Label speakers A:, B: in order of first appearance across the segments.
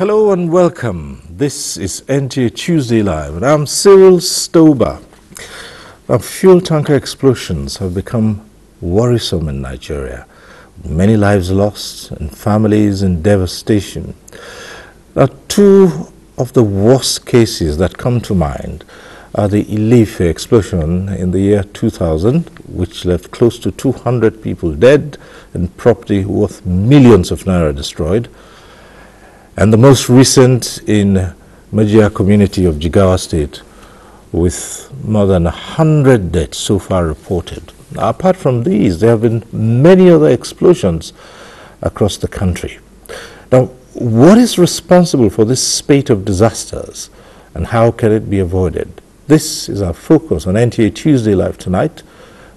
A: Hello and welcome. This is NTA Tuesday Live, and I'm Cyril Stober. Now, fuel tanker explosions have become worrisome in Nigeria. Many lives lost and families in devastation. Now, two of the worst cases that come to mind are the Ilefe explosion in the year 2000, which left close to 200 people dead and property worth millions of naira destroyed, and the most recent in Majia community of Jigawa State, with more than 100 deaths so far reported. Now, apart from these, there have been many other explosions across the country. Now, what is responsible for this spate of disasters, and how can it be avoided? This is our focus on NTA Tuesday Live tonight.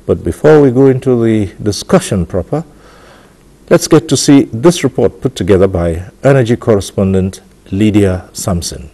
A: But before we go into the discussion proper, let's get to see this report put together by energy correspondent Lydia Sampson.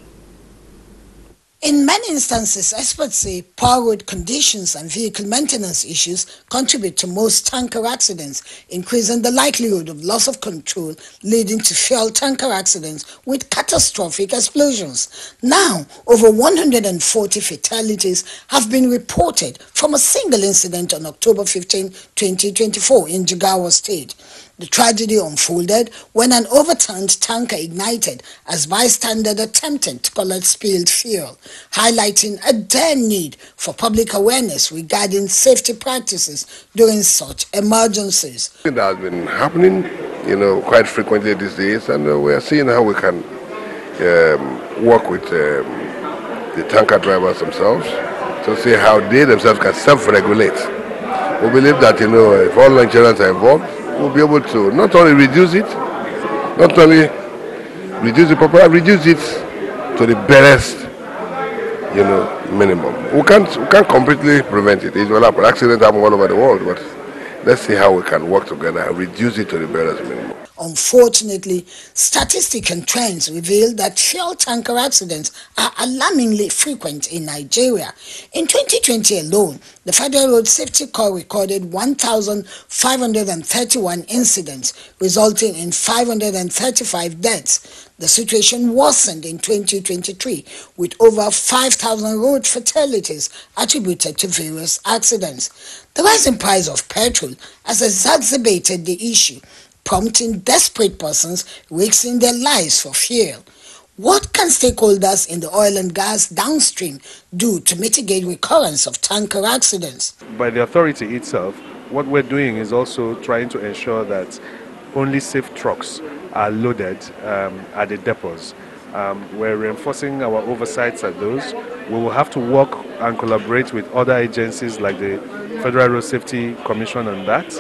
B: In many instances, experts say poor road conditions and vehicle maintenance issues contribute to most tanker accidents, increasing the likelihood of loss of control, leading to fuel tanker accidents with catastrophic explosions. Now, over 140 fatalities have been reported from a single incident on October 15, 2024 in Jigawa State. The tragedy unfolded when an overturned tanker ignited as bystanders attempted to collect spilled fuel, highlighting a dire need for public awareness regarding safety practices during such emergencies.
C: That has been happening, quite frequently these days, and we are seeing how we can work with the tanker drivers themselves to see how they themselves can self-regulate. We believe that, if all Nigerians are involved, we'll be able to not only reduce it, reduce it to the barest, minimum. We can't completely prevent it. It will happen. Accidents happen all over the world, but let's see how we can work together and reduce it to the barest minimum.
B: Unfortunately, statistics and trends reveal that fuel tanker accidents are alarmingly frequent in Nigeria. In 2020 alone, the Federal Road Safety Corps recorded 1,531 incidents, resulting in 535 deaths. The situation worsened in 2023, with over 5,000 road fatalities attributed to various accidents. The rising price of petrol has exacerbated the issue, prompting desperate persons risking their lives for fuel. What can stakeholders in the oil and gas downstream do to mitigate recurrence of tanker accidents?
D: By the authority itself, what we're doing is also trying to ensure that only safe trucks are loaded at the depots. We're reinforcing our oversights at those. We will have to work and collaborate with other agencies like the Federal Road Safety Commission on that.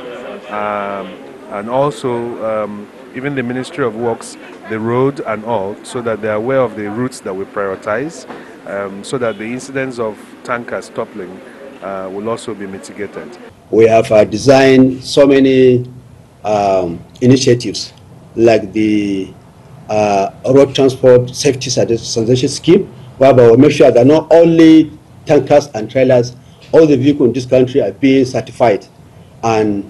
D: And also even the Ministry of Works, the road and all, so that they're aware of the routes that we prioritize, so that the incidents of tankers toppling will also be mitigated.
E: We have designed so many initiatives like the Road Transport Safety Certification Scheme, whereby we make sure that not only tankers and trailers, all the vehicles in this country are being certified, and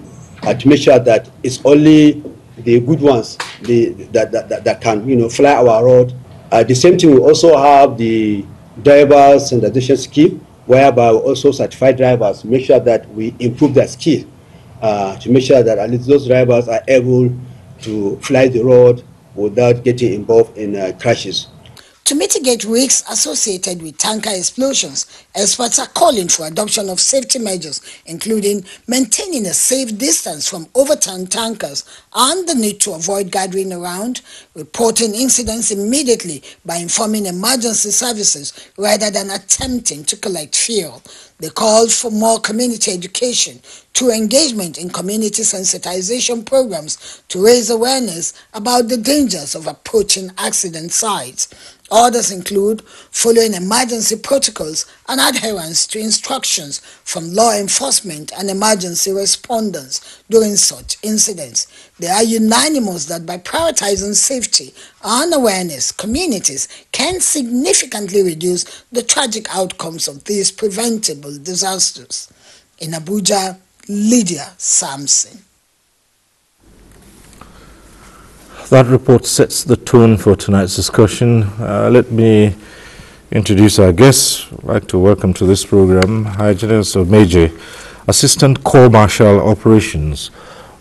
E: to make sure that it's only the good ones that can fly our road. The same thing, we also have the drivers standardization scheme, whereby we also certify drivers, make sure that we improve their skill, to make sure that at least those drivers are able to fly the road without getting involved in crashes.
B: To mitigate risks associated with tanker explosions, experts are calling for adoption of safety measures, including maintaining a safe distance from overturned tankers and the need to avoid gathering around, reporting incidents immediately by informing emergency services rather than attempting to collect fuel. They called for more community education through engagement in community sensitization programs to raise awareness about the dangers of approaching accident sites. Others include following emergency protocols and adherence to instructions from law enforcement and emergency responders during such incidents. They are unanimous that by prioritizing safety and awareness, communities can significantly reduce the tragic outcomes of these preventable disasters. In Abuja, Lydia Sampson.
A: That report sets the tone for tonight's discussion. Let me introduce our guests. I'd like to welcome to this program High General Major, Assistant Corps Marshal Operations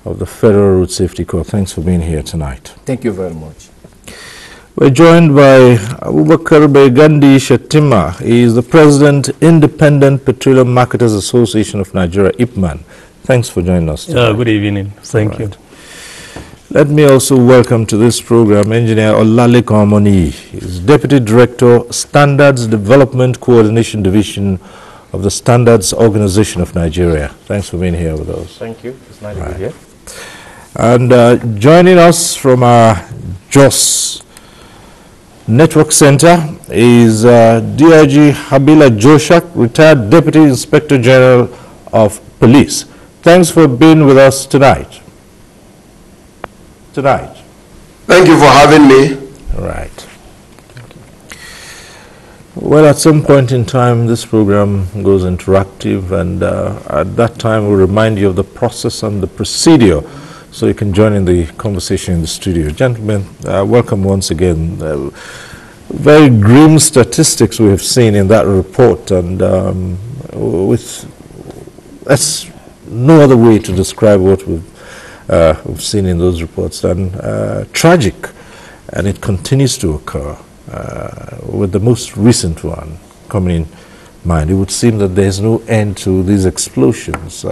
A: of the Federal Road Safety Corps. Thanks for being here tonight.
F: Thank you very much.
A: We're joined by Abubakar Begandi Shatima. He is the President, Independent Petroleum Marketers Association of Nigeria, IPMAN. Thanks for joining us tonight.
G: Good evening. Thank you.
A: Let me also welcome to this program Engineer Olalekan Amoni. He's Deputy Director, Standards Development Coordination Division of the Standards Organization of Nigeria. Thanks for being here with us.
F: Thank you. It's nice to be here.
A: And joining us from our JOS Network Center is DIG Habila Joshak, retired Deputy Inspector General of Police. Thanks for being with us tonight.
H: Thank you for having me.
A: All right. Well, at some point in time, this program goes interactive, and at that time, we'll remind you of the process and the procedure so you can join in the conversation in the studio. Gentlemen, welcome once again. Very grim statistics we have seen in that report, and that's no other way to describe what we've seen in those reports than tragic, and it continues to occur. With the most recent one coming in mind, it would seem that there's no end to these explosions.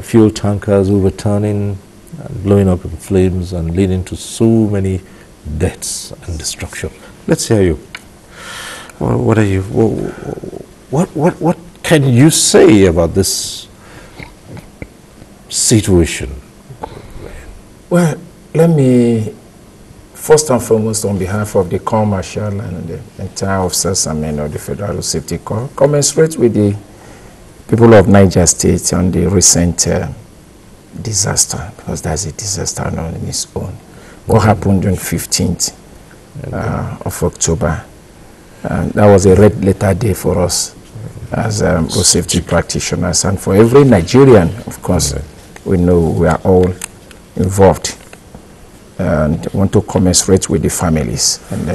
A: Fuel tankers overturning, blowing up in flames, and leading to so many deaths and destruction. Let's hear you. What can you say about this situation?
F: Well, let me, first and foremost, on behalf of the Corps Marshal and the entire officers and men of the Federal Safety Corps, commensurate with the people of Niger State on the recent disaster, because that's a disaster on its own. What happened on 15th of October? That was a red letter day for us as road safety practitioners, and for every Nigerian, of course. We know we are all involved and want to commensurate with the families and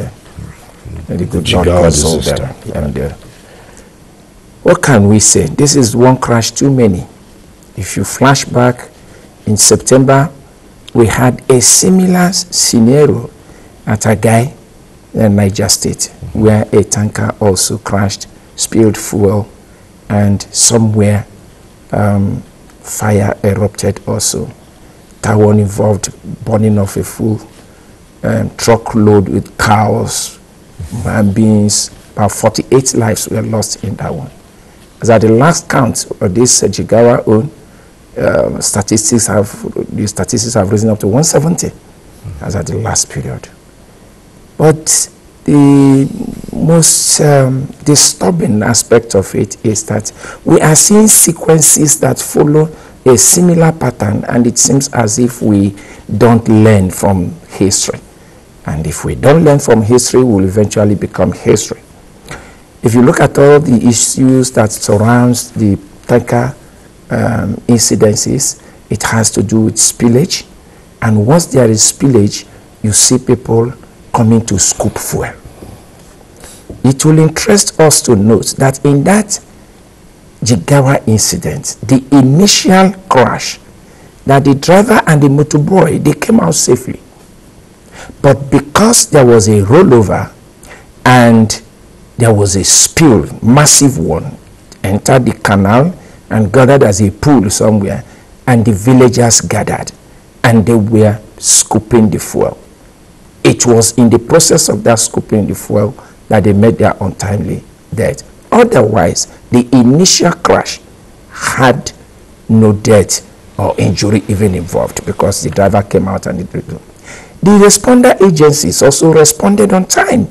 F: the good Lord console them. And what can we say? This is one crash too many. If you flash back in September, we had a similar scenario at Agai in Niger State, where a tanker also crashed, spilled fuel, and somewhere fire erupted also. That one involved burning of a full truckload with cows, human beings. About 48 lives were lost in that one. As at the last count of this Jigawa own, the statistics have risen up to 170 as at the last period. But the most disturbing aspect of it is that we are seeing sequences that follow a similar pattern, and it seems as if we don't learn from history. And if we don't learn from history, we'll eventually become history. If you look at all the issues that surrounds the tanker incidences, it has to do with spillage. And once there is spillage, you see people coming to scoop fuel. It will interest us to note that in that Jigawa incident, the initial crash, that the driver and the motorboy, they came out safely. But because there was a rollover and there was a spill, massive one, entered the canal and gathered as a pool somewhere, and the villagers gathered and they were scooping the fuel. It was in the process of that scooping the fuel that they met their untimely death. Otherwise, the initial crash had no death or injury even involved, because the driver came out and it. The responder agencies also responded on time.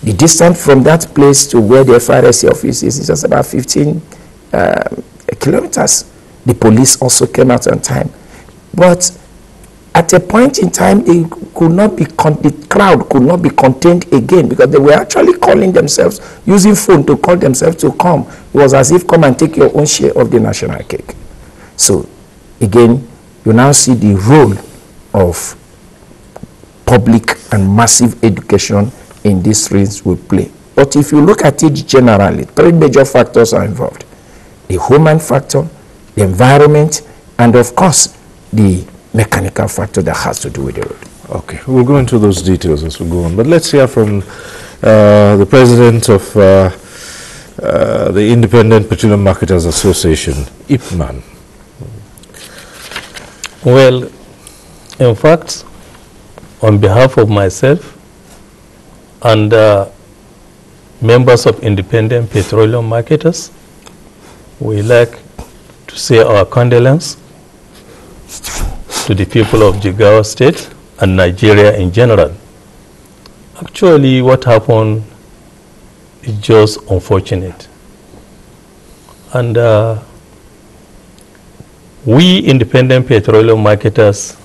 F: The distance from that place to where the FRSC office is just about 15 kilometers. The police also came out on time. But at a point in time, they could not be the crowd could not be contained again, because they were actually calling themselves, using phone to call themselves to come. It was as if, come and take your own share of the national cake. So again, you now see the role of public and massive education in these streams will play. But if you look at it generally, three major factors are involved: the human factor, the environment, and of course, the mechanical factor that has to do with the road.
A: Okay, we'll go into those details as we go on. But let's hear from the president of the Independent Petroleum Marketers Association, IPMAN.
G: Well, in fact, on behalf of myself and members of Independent Petroleum Marketers, we like to say our condolence to the people of Jigawa State and Nigeria in general. Actually, what happened is just unfortunate. And we independent petroleum marketers,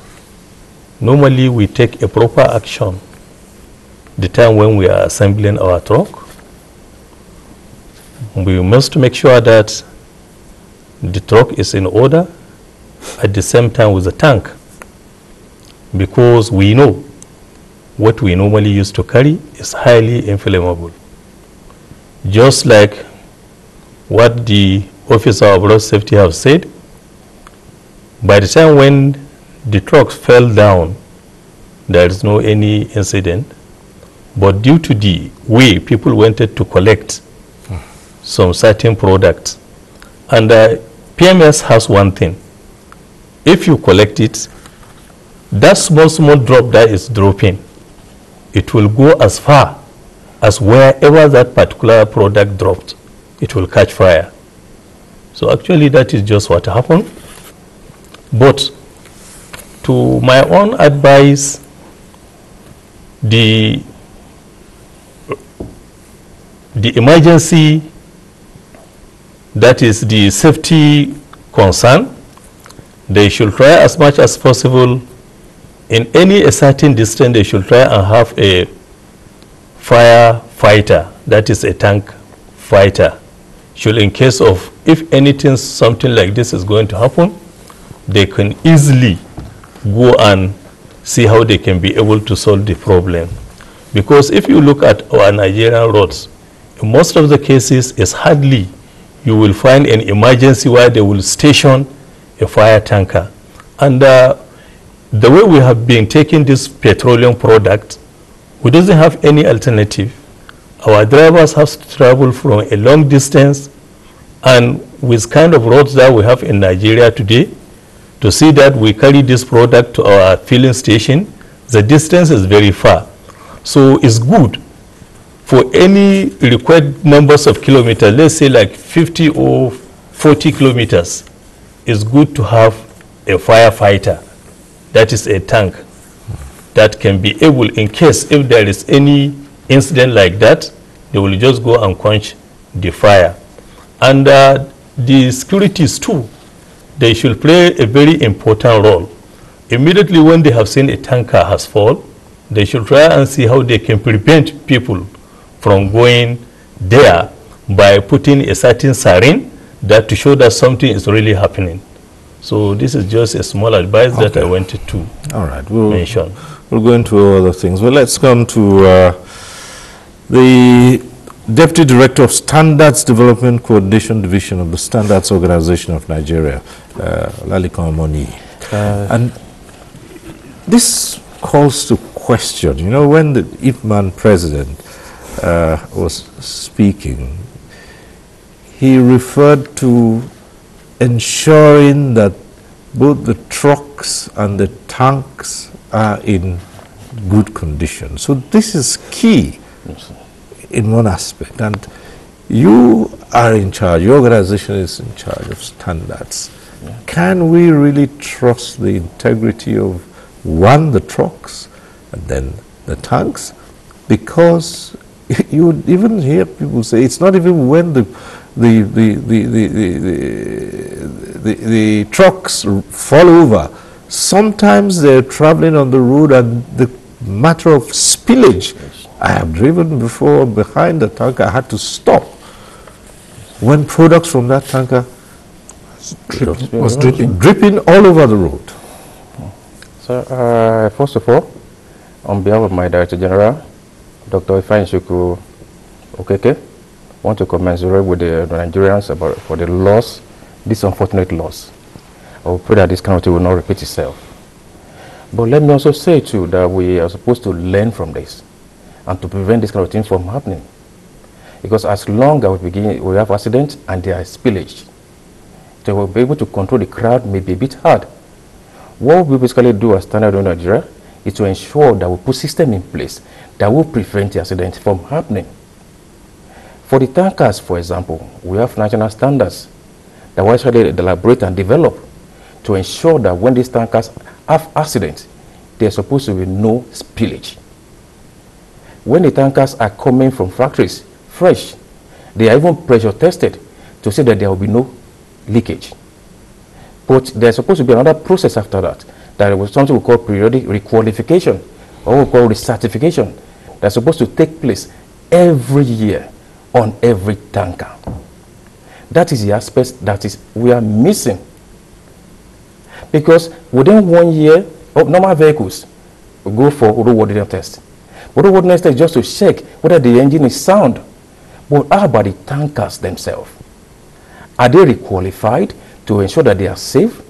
G: normally we take a proper action the time when we are assembling our truck. We must make sure that the truck is in order at the same time with the tank, because we know what we normally used to carry is highly inflammable. Just like what the officer of road safety have said, by the time when the truck fell down, there is no any incident, but due to the way people wanted to collect some certain products, and PMS has one thing: if you collect it, that small drop that is dropping, it will go as far as wherever that particular product dropped, it will catch fire. So actually that is just what happened. But to my own advice, the emergency, that is the safety concern, they should try as much as possible in any certain distance. They should try and have a firefighter, that is a tank fighter, should, in case of if anything, something like this is going to happen, they can easily go and see how they can be able to solve the problem. Because if you look at our Nigerian roads, in most of the cases, it's hardly you will find an emergency where they will station a fire tanker. And the way we have been taking this petroleum product, we doesn't have any alternative. Our drivers have to travel from a long distance, and with kind of roads that we have in Nigeria today, to see that we carry this product to our filling station, the distance is very far. So it's good for any required numbers of kilometers, let's say like 50 or 40 kilometers, it's good to have a firefighter, that is a tank, that can be able, in case if there is any incident like that, they will just go and quench the fire. And the securities too, they should play a very important role. Immediately when they have seen a tanker has fallen, they should try and see how they can prevent people from going there by putting a certain siren that to show that something is really happening. So this is just a small advice that I wanted to mention.
A: We'll go into other things. Well, let's come to the Deputy Director of Standards Development Coordination Division of the Standards Organization of Nigeria, Lalikon Moni. And this calls to question, you know, when the IPMAN president was speaking, he referred to ensuring that both the trucks and the tanks are in good condition. So this is key in one aspect, and you are in charge, your organization is in charge of standards. Can we really trust the integrity of, one, the trucks, and then the tanks? Because you would even hear people say it's not even when the trucks fall over. Sometimes they're traveling on the road and the matter of spillage. I have driven before behind the tanker. I had to stop when products from that tanker was dripping all over the road.
I: So, first of all,
F: On behalf of my Director General, Dr. Ifeanyi Okeke, I want to commensurate with the Nigerians for the loss, this unfortunate loss. I will pray that this kind of thing will not repeat itself. But let me also say too that we are supposed to learn from this and to prevent this kind of thing from happening. Because as long as we have accidents and there is spillage, they will be able to control the crowd may be a bit hard. What we basically do as standard in Nigeria is to ensure that we put system in place that will prevent the accident from happening. For the tankers, for example, we have national standards that we actually elaborate and develop to ensure that when these tankers have accidents, there's supposed to be no spillage. When the tankers are coming from factories fresh, they are even pressure tested to see that there will be no leakage. But there's supposed to be another process after that. That was something we call periodic requalification, or we call recertification. That's supposed to take place every year on every tanker. That is the aspect that we are missing. Because within 1 year, normal vehicles will go for roadworthiness test. But roadworthiness test is just to check whether the engine is sound. But how about the tankers themselves? Are they requalified to ensure that they are safe?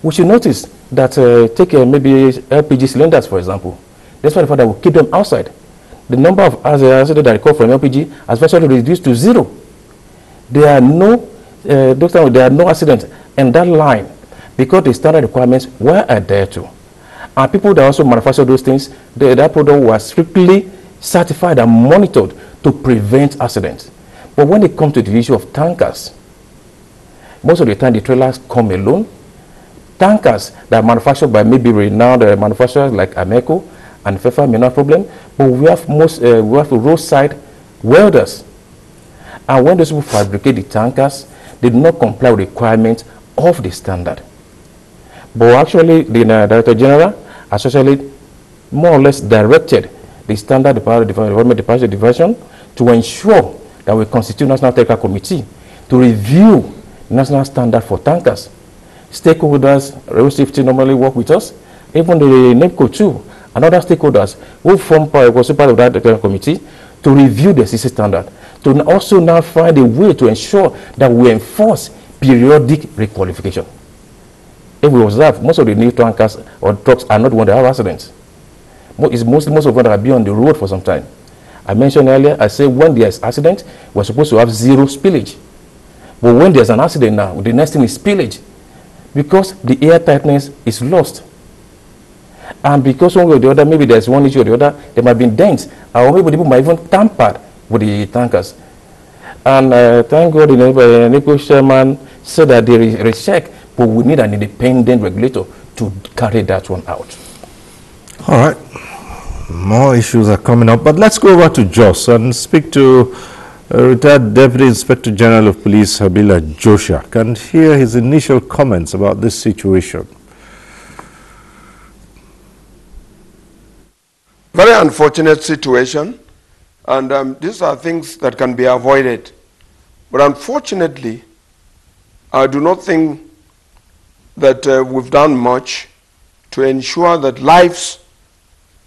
F: We should notice that take maybe LPG cylinders, for example. Despite the fact that we keep them outside, the number of accidents that occur from LPG has virtually reduced to 0. There are no accidents in that line because the standard requirements were adhered to. And people that also manufacture those things, that product was strictly certified and monitored to prevent accidents. But when it comes to the issue of tankers, most of the time the trailers come alone. Tankers that are manufactured by maybe renowned manufacturers like Ameco and Fefa may not have problem, but we have roadside welders. And when those people fabricate the tankers, they do not comply with the requirements of the standard. But actually, the Director General has actually more or less directed the Standard Development Department Division to ensure that we constitute National Technical Committee to review national standard for tankers. Stakeholders, road safety normally work with us, even the NEPCO too, and other stakeholders who form part of that technical committee to review the CC standard, to also now find a way to ensure that we enforce periodic requalification. If we observe, most of the new tankers or trucks are not the ones that have accidents. Most of them that have been on the road for some time. I mentioned earlier, I said when there's accident, we're supposed to have 0 spillage. But when there's an accident now, the next thing is spillage. Because the air tightness is lost. And because one way or the other, maybe there's one issue or the other, there might be dents. Or maybe people might even tamper with the tankers. And thank God the NEPCO chairman said that there is a check, but we need an independent regulator to carry that one out.
A: All right. More issues are coming up, but let's go over to Jos and speak to retired Deputy Inspector General of Police Habila Joshua and hear his initial comments about this situation.
H: Very unfortunate situation, and these are things that can be avoided. But unfortunately, I do not think that we've done much to ensure that lives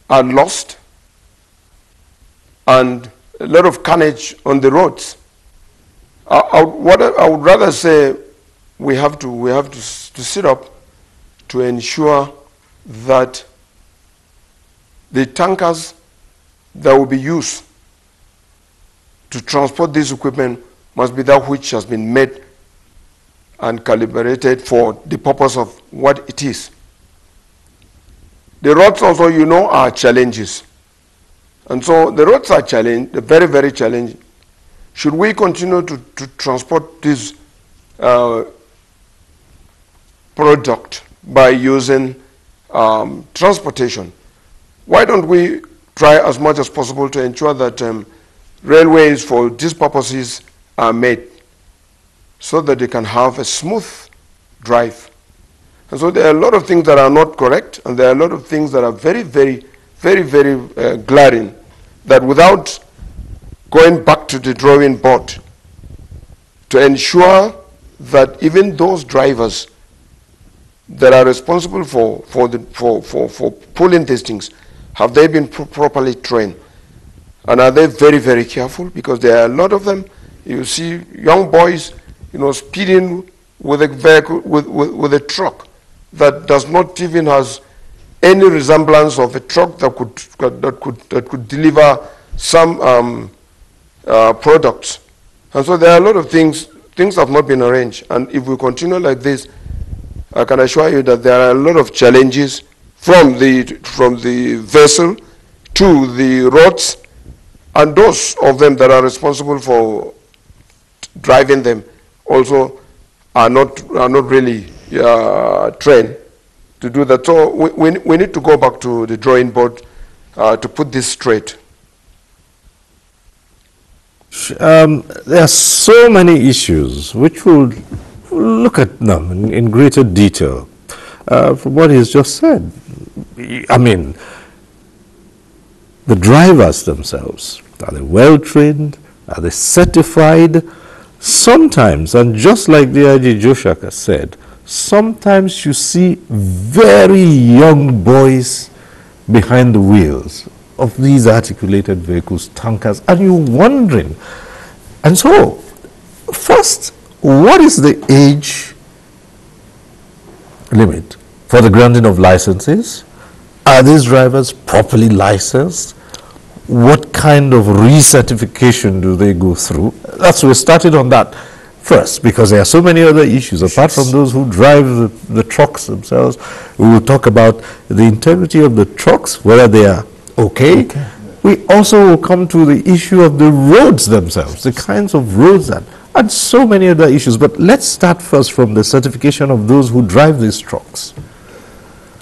H: are lost and a lot of carnage on the roads. What I would rather say, we have to sit up to ensure that the tankers that will be used to transport this equipment must be that which has been made and calibrated for the purpose of what it is. The roads also, you know, are challenges. And so the roads are challenged, very, very challenging. Should we continue to transport this product by using transportation? Why don't we try as much as possible to ensure that railways for these purposes are made so that they can have a smooth drive? And so there are a lot of things that are not correct, and there are a lot of things that are very, very, very, very glaring, that without going back to the drawing board to ensure that even those drivers that are responsible for pulling these things Have they been properly trained? And are they very, very careful? Because there are a lot of them. You see young boys, speeding with a vehicle, with a truck that does not even has any resemblance of a truck that could deliver some products. And so there are a lot of things have not been arranged. And if we continue like this, I can assure you that there are a lot of challenges from the vessel to the roads, and those of them that are responsible for driving them also are not really trained to do that. So we need to go back to the drawing board to put this straight.
A: There are so many issues which we'll look at them in greater detail. From what he's just said, I mean, the drivers themselves, are they well trained? Are they certified? Sometimes, and just like the IG Joshaka said, sometimes you see very young boys behind the wheels of these articulated vehicles, tankers, and you're wondering. And so, first, what is the age limit for the granting of licenses? Are these drivers properly licensed? What kind of recertification do they go through? That's we started on that first, because there are so many other issues apart from those who drive the trucks themselves. We will talk about the integrity of the trucks, whether they are okay. We also will come to the issue of the roads themselves, the kinds of roads that, and so many other issues. But let's start first from the certification of those who drive these trucks.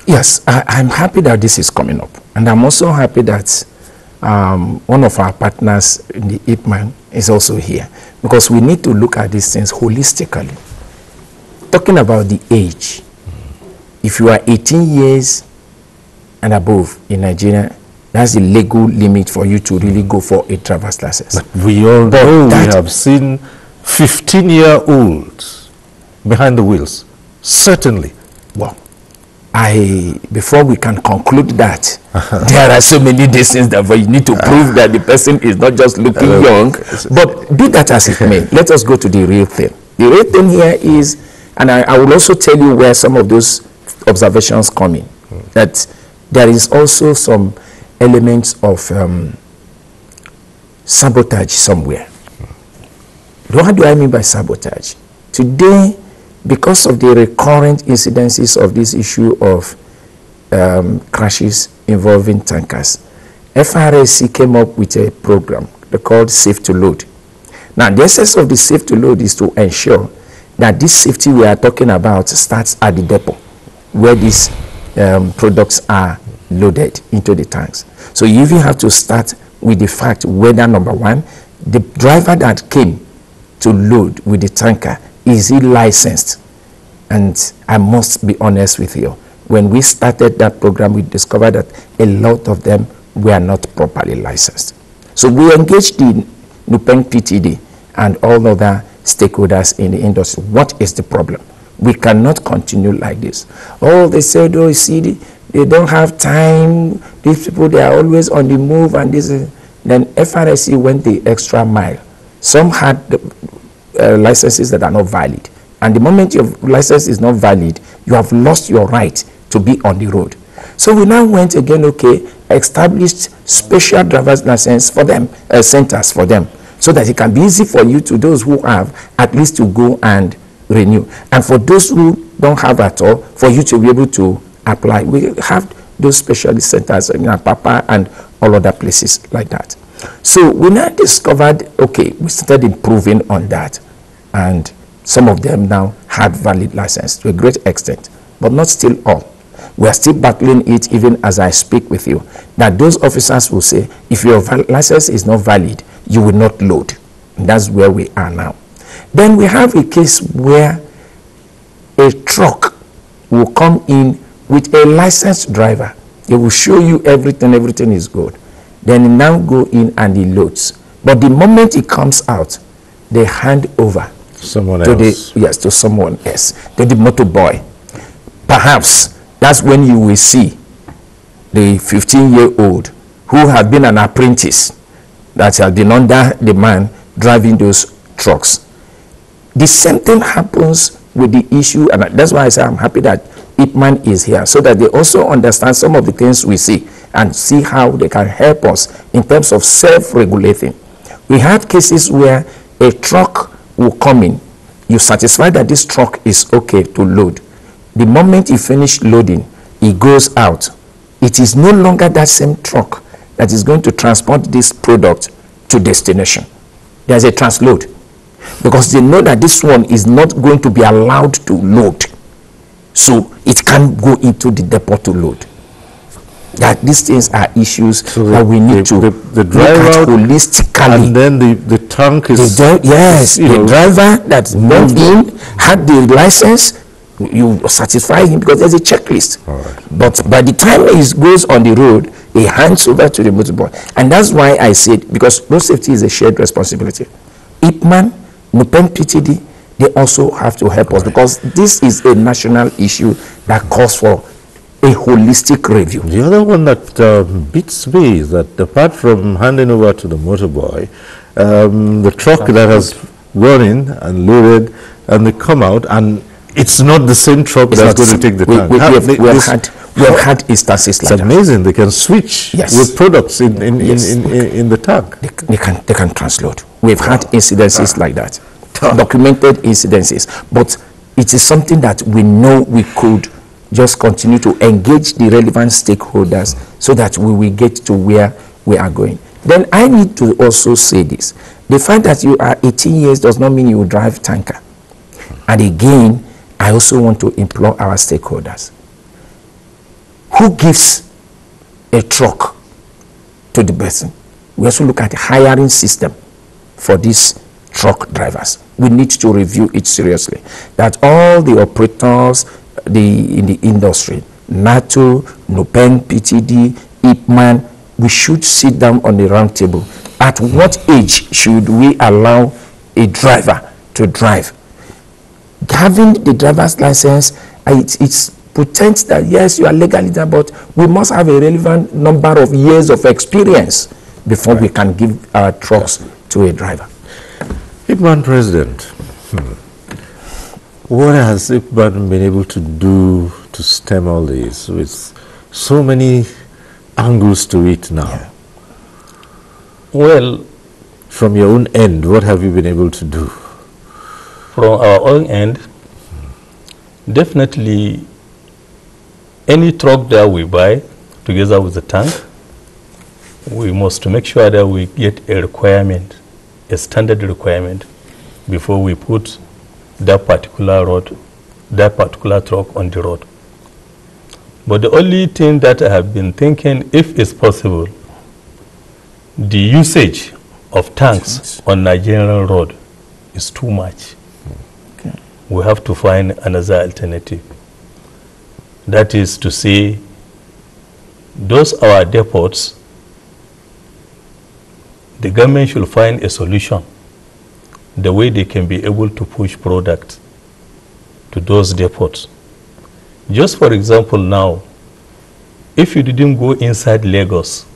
F: Yes, I'm happy that this is coming up. And I'm also happy that one of our partners in the IPMAN is also here, because we need to look at these things holistically. Talking about the age, if you are 18 years and above in Nigeria, that's the legal limit for you to really go for a driver's license.
A: But we all know we have seen 15-year-olds behind the wheels. Certainly.
F: Well, before we can conclude that, there are so many distance that you need to prove that the person is not just looking young. But be that as it may, let us go to the real thing. The real thing here is, and I will also tell you where some of those observations come in, that there is also some elements of sabotage somewhere. What do I mean by sabotage? Today, because of the recurrent incidences of this issue of crashes involving tankers, FRSC came up with a program they called Safe to Load. Now, the essence of the Safe to Load is to ensure that this safety we are talking about starts at the depot, where these products are loaded into the tanks. So you even have to start with the fact whether, number one, the driver that came to load with the tanker, is he licensed? And I must be honest with you, when we started that program, we discovered that a lot of them were not properly licensed. So we engaged the Nupeng PTD and all other stakeholders in the industry. What is the problem? We cannot continue like this. Oh, they said, oh, you see, they don't have time. These people, they are always on the move, and this is. Then FRSC went the extra mile. Some had licenses that are not valid. And the moment your license is not valid, you have lost your right to be on the road. So we now went again, okay, established special driver's license for them, centers for them, so that it can be easy for you, to those who have, at least to go and renew. And for those who don't have at all, for you to be able to apply. We have those specialist centers in Papa and all other places like that. So we now discovered, okay, we started improving on that. And some of them now had valid license to a great extent, but not still all. We are still battling it even as I speak with you, that those officers will say, if your license is not valid, you will not load. And that's where we are now. Then we have a case where a truck will come in with a licensed driver. They will show you everything is good. Then he now go in and he loads. But the moment he comes out, they hand over
A: someone
F: to
A: else.
F: to someone else, to the motor boy. Perhaps that's when you will see the 15-year-old who had been an apprentice that had been under the man driving those trucks. The same thing happens with the issue, and that's why I say I'm happy that Ipman is here, so that they also understand some of the things we see and see how they can help us in terms of self-regulating. We have cases where a truck will come in, you satisfy that this truck is okay to load. The moment you finish loading, it goes out. It is no longer that same truck that is going to transport this product to destination. There's a transload, because they know that this one is not going to be allowed to load. So it can't go into the depot to load. That these things are issues that we need to
A: the driver
F: look at holistically.
A: And then the tank is...
F: Yes, the driver that went in, had the license, you satisfy him because there's a checklist.
A: Right.
F: But by the time he goes on the road, he hands over to the motorboy. And that's why I said, because road safety is a shared responsibility. Ipman, Nupen PTD, they also have to help us, because this is a national issue that calls for a holistic review.
A: The other one that beats me is that apart from handing over to the motorboy, the truck that has gone in and loaded, and they come out, and it's not the same truck that's going to take the tank.
F: We have had instances like that.
A: It's amazing. They can switch with products in the tank.
F: They can transload. We've had incidences like that, documented incidences. But it is something that we know we could just continue to engage the relevant stakeholders so that we will get to where we are going. Then I need to also say this. The fact that you are 18 years does not mean you will drive tanker. And again, I also want to implore our stakeholders. Who gives a truck to the person? We also look at the hiring system for these truck drivers. We need to review it seriously. That all the operators in the industry, NATO, Nupen, PTD, Ipman, we should sit down on the round table. At what age should we allow a driver to drive? Having the driver's license, it's pretends that yes, you are legally there, but we must have a relevant number of years of experience before we can give our trucks to a driver.
A: Ipman President, what has Ipman been able to do to stem all this with so many angles to it now?
G: Yeah. Well,
A: from your own end, what have you been able to do?
G: From our own end, definitely any truck that we buy together with the tank, we must make sure that we get a requirement, a standard requirement, before we put that particular road, that particular truck on the road. But the only thing that I have been thinking, if it's possible, the usage of tanks on Nigerian road is too much. Okay. We have to find another alternative. That is to say, those our depots, the government should find a solution, the way they can be able to push products to those depots. Just for example now, if you didn't go inside Lagos,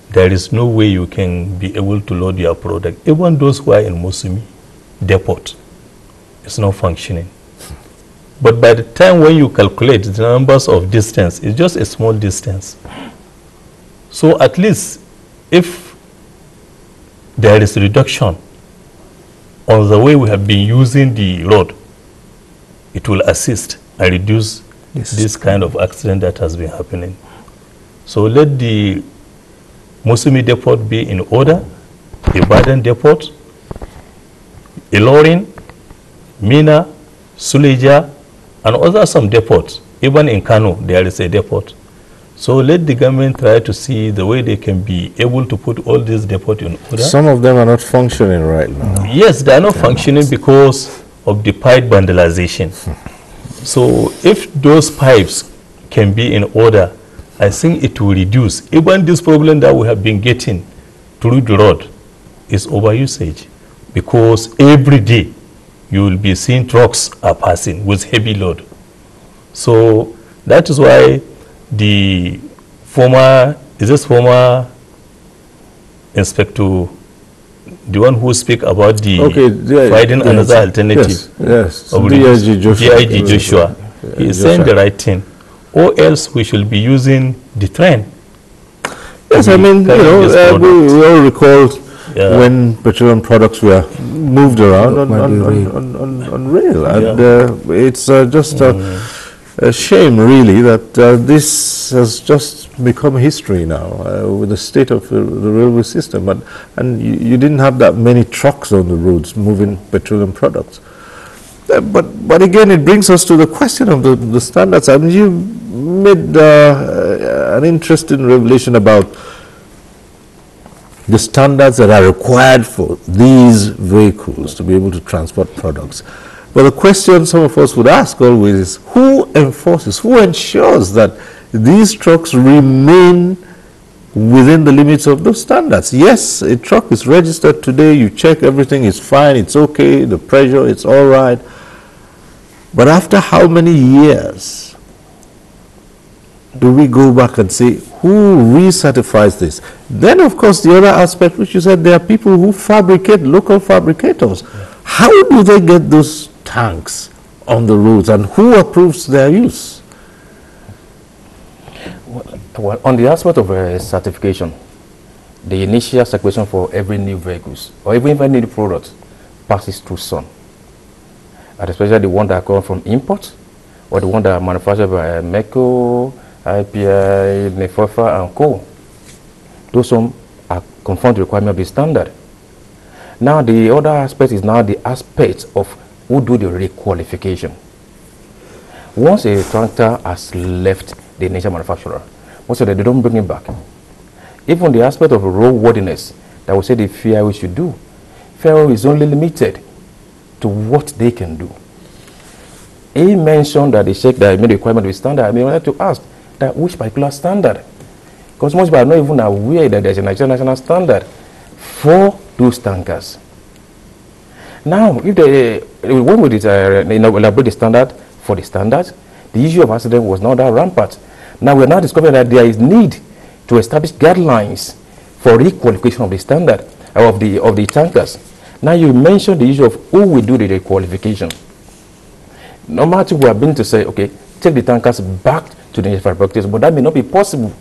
G: there is no way you can be able to load your product. Even those who are in Musumi depot, it's not functioning. But by the time when you calculate the numbers of distance, it's just a small distance. So at least if there is reduction on the way we have been using the road, it will assist and reduce this kind of accident that has been happening. So let the Musumi depot be in order, Ibadan depot, Ilorin, Mina, Suleja, and other some depots. Even in Kano, there is a depot. So let the government try to see the way they can be able to put all these depots in order.
A: Some of them are not functioning right now.
G: Yes, they are not functioning because of the pipe vandalization. So if those pipes can be in order, I think it will reduce. Even this problem that we have been getting through the road is overusage, because every day you will be seeing trucks are passing with heavy load. So that is why the former inspector, the one who speak about the finding another alternative of DIG Joshua, he is saying the right thing, or else we should be using the train.
A: Yes, I mean, we all recall when petroleum products were moved around on rail, and it's just a shame, really, that this has just become history now with the state of the railway system, and you didn't have that many trucks on the roads moving petroleum products. But again, it brings us to the question of the standards. I mean, you made an interesting revelation about the standards that are required for these vehicles to be able to transport products. But the question some of us would ask always is, who enforces, who ensures that these trucks remain within the limits of those standards? Yes, a truck is registered today, you check everything is fine, it's okay, the pressure, it's all right. But after how many years do we go back and say, who recertifies this? Then, of course, the other aspect, which you said, there are people who fabricate, local fabricators. How do they get those tanks on the roads, and who approves their use?
I: Well, on the aspect of certification, the initial certification for every new vehicles or even new product passes through SON, and especially the one that come from import or the one that are manufactured by MECO, IPI, NEFOFA, and Co. Those some are conform to the requirement of the standard. Now, the other aspect is now the aspect of who do the requalification. Once a tractor has left the initial manufacturer, most of them, they don't bring it back. Even the aspect of roadworthiness that we say the FAO should do, FAO is only limited to what they can do. He mentioned that they check that made the requirement of the standard. I mean, I like to ask that which particular standard? Because most people are not even aware that there's a Nigerian national standard for those tankers. Now, if they when we elaborate the standard for the standards, the issue of accident was not that rampant. Now we are now discovering that there is need to establish guidelines for requalification of the standard of the tankers. Now you mentioned the issue of who will do the requalification. No matter we are being to say, okay, take the tankers back to the fabricators, but that may not be possible.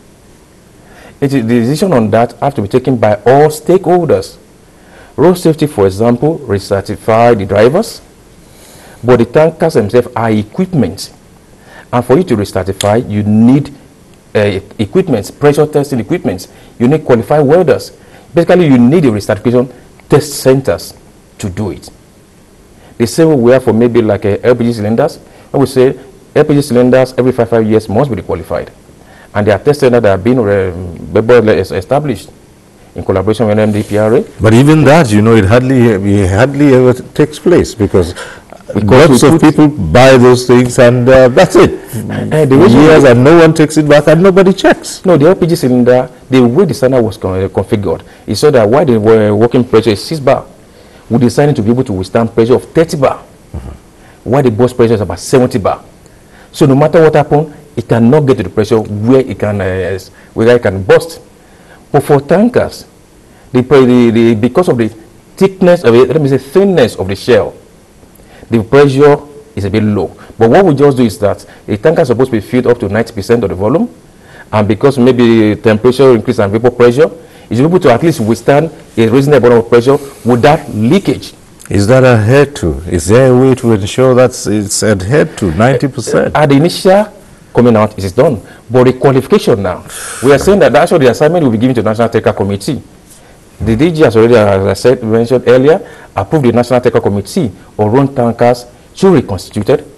I: The decision on that has to be taken by all stakeholders. Road safety, for example, recertify the drivers, but the tankers themselves are equipment. And for you to recertify, you need equipment, pressure testing equipment. You need qualified welders. Basically, you need a recertification test centers to do it. The same way for maybe like LPG cylinders, I would say LPG cylinders every 5 years must be qualified. And there are test centers that have been established in collaboration with NDPRA.
A: But even that, you know, it hardly ever takes place because lots of people buy those things and that's it. Years and no one takes it back and nobody checks.
I: No, the LPG cylinder, the way the standard was configured, it saw that while the working pressure is 6 bar, we decided to be able to withstand pressure of 30 bar, while the burst pressure is about 70 bar. So no matter what happens, it cannot get to the pressure where it can burst. But for tankers, because of the thickness of it, let me say thinness of the shell, the pressure is a bit low. But what we just do is that a tanker is supposed to be filled up to 90% of the volume, and because maybe temperature increase and vapor pressure, it's able to at least withstand a reasonable amount of pressure without leakage.
A: Is that adhered to? Is there a way to ensure that it's adhered to 90%?
I: At the initial coming out, it is done. But the qualification now, we are saying that actually the assignment will be given to the National Technical Committee. The DG has already, as I mentioned earlier, approved the National Technical Committee on road tankers to be reconstituted.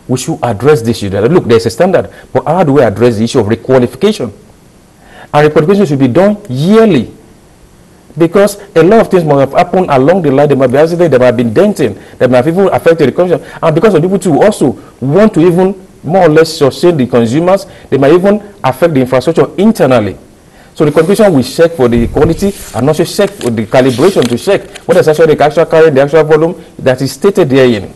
I: We should address this issue. Look, there's a standard, but how do we address the issue of requalification? And requalification should be done yearly, because a lot of things might have happened along the line. There might be accidents, there might have been denting, that might have even affected the consumer, and because of people to also want to even more or less sustain the consumers, they might even affect the infrastructure internally. So the qualification will check for the quality and also check for the calibration to check what is actually the actual carry, the actual volume that is stated therein.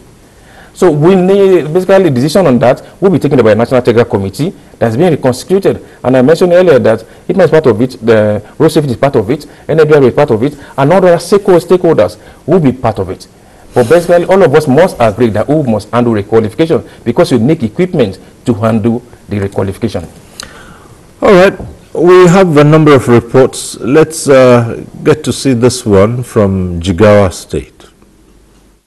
I: So we need basically the decision on that will be taken by a National Technical Committee that's being reconstituted. And I mentioned earlier that ITMA is part of it, the road safety is part of it, NTA is part of it, and other stakeholders will be part of it. But basically, all of us must agree that we must handle requalification because we need equipment to handle the requalification.
A: All right. We have a number of reports. Let's get to see this one from Jigawa State.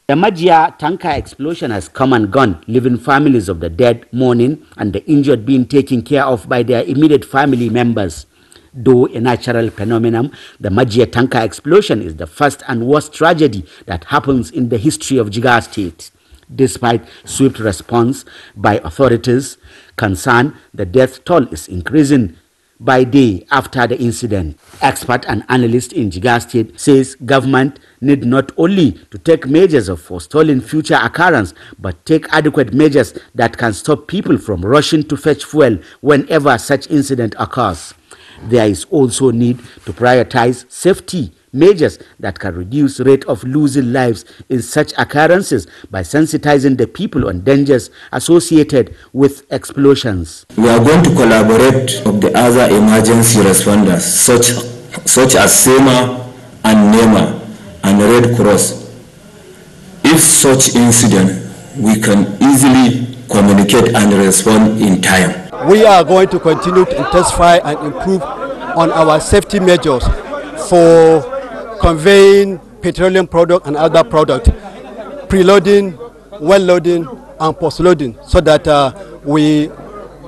J: The Majia tanker explosion has come and gone, leaving families of the dead mourning and the injured being taken care of by their immediate family members. Though a natural phenomenon, the Majia tanker explosion is the first and worst tragedy that happens in the history of Jigawa State. Despite swift response by authorities concerned, the death toll is increasing by day after the incident. Expert and analyst in Jigawa State says government need not only to take measures of forestalling future occurrence, but take adequate measures that can stop people from rushing to fetch fuel whenever such incident occurs. There is also need to prioritize safety measures that can reduce rate of losing lives in such occurrences by sensitizing the people on dangers associated with explosions.
K: We are going to collaborate with the other emergency responders such as SEMA and NEMA and Red Cross. If such incident, we can easily communicate and respond in time.
E: We are going to continue to intensify and improve on our safety measures for conveying petroleum product and other product, preloading, well loading, and post-loading, so that we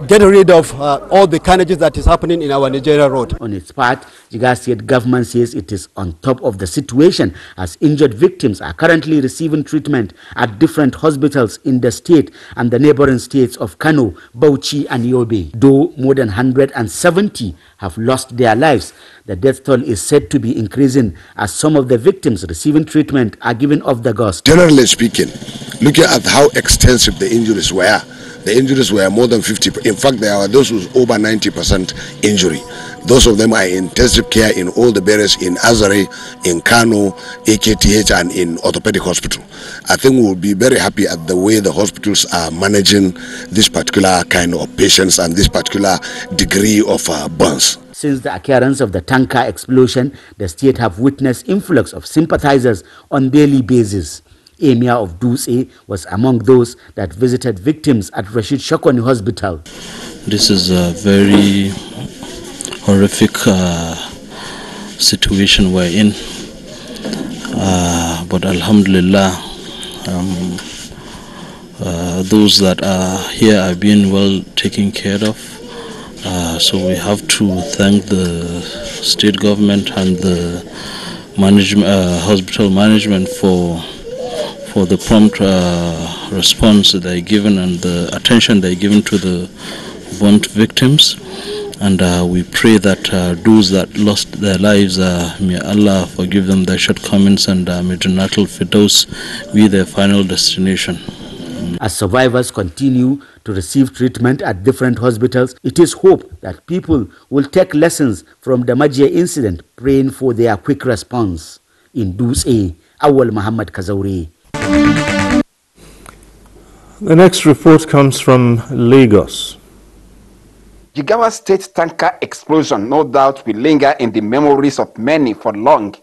E: get rid of all the carnages that is happening in our Nigeria road.
J: On its part, Jigawa State government says it is on top of the situation as injured victims are currently receiving treatment at different hospitals in the state and the neighboring states of Kano, Bauchi and Yobe. Though more than 170 have lost their lives, the death toll is said to be increasing as some of the victims receiving treatment are given off the ghost.
C: Generally speaking, looking at how extensive the injuries were more than 50%. In fact, there are those with over 90% injury. Those of them are in intensive care in all the barriers in Azare, in Kano, AKTH, and in orthopedic hospital. I think we will be very happy at the way the hospitals are managing this particular kind of patients and this particular degree of burns.
J: Since the occurrence of the tanker explosion, the state have witnessed influx of sympathizers on daily basis. Emir of Dutse was among those that visited victims at Rashid Shakoni Hospital.
L: This is a very horrific situation we're in, but Alhamdulillah, those that are here are being well taken care of. So we have to thank the state government and the management, hospital management for the prompt response that they're given and the attention they're given to the burnt victims. And we pray that those that lost their lives, may Allah forgive them their shortcomings, and may Jannatul Firdaus be their final destination.
J: As survivors continue to receive treatment at different hospitals, it is hoped that people will take lessons from the Majia incident, praying for their quick response. In Dutse, Awal Muhammad Kazauri.
A: The next report comes from Lagos.
M: Jigawa State tanker explosion no doubt will linger in the memories of many for long,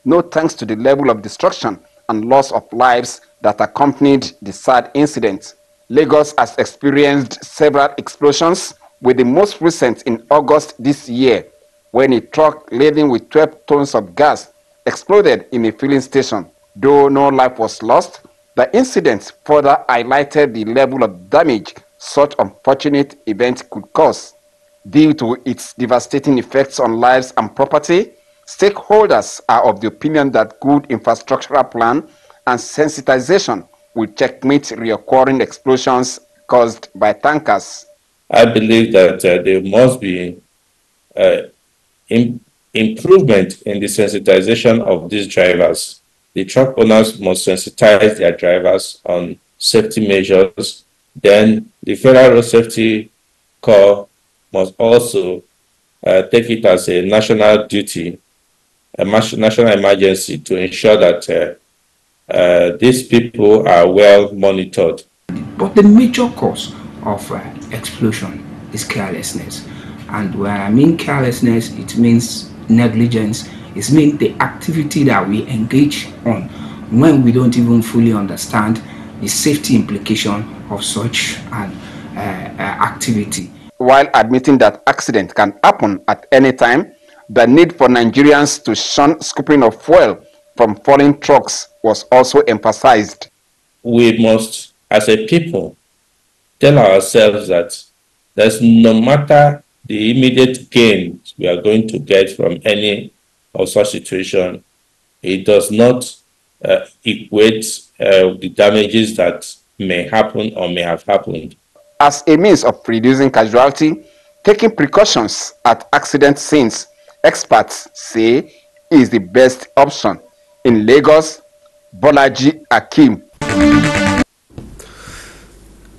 M: no thanks to the level of destruction and loss of lives that accompanied the sad incident. Lagos has experienced several explosions, with the most recent in August this year, when a truck laden with 12 tons of gas exploded in a filling station. Though no life was lost, the incident further highlighted the level of damage such unfortunate event could cause. Due to its devastating effects on lives and property, stakeholders are of the opinion that good infrastructural plan and sensitization will checkmate reoccurring explosions caused by tankers.
N: I believe that there must be improvement in the sensitization of these drivers. The truck owners must sensitize their drivers on safety measures. Then the Federal Road Safety Corps must also take it as a national duty, a national emergency, to ensure that these people are well monitored.
O: But the major cause of explosion is carelessness. And when I mean carelessness, it means negligence. It means the activity that we engage on when we don't even fully understand the safety implication of such an activity.
M: While admitting that accident can happen at any time, the need for Nigerians to shun scooping of fuel from falling trucks was also emphasized.
N: We must, as a people, tell ourselves that there's no matter the immediate gains we are going to get from any of such situation, it does not equate the damages that may happen or may have happened.
M: As a means of reducing casualty, taking precautions at accident scenes, experts say, is the best option. In Lagos, Bolaji Akim.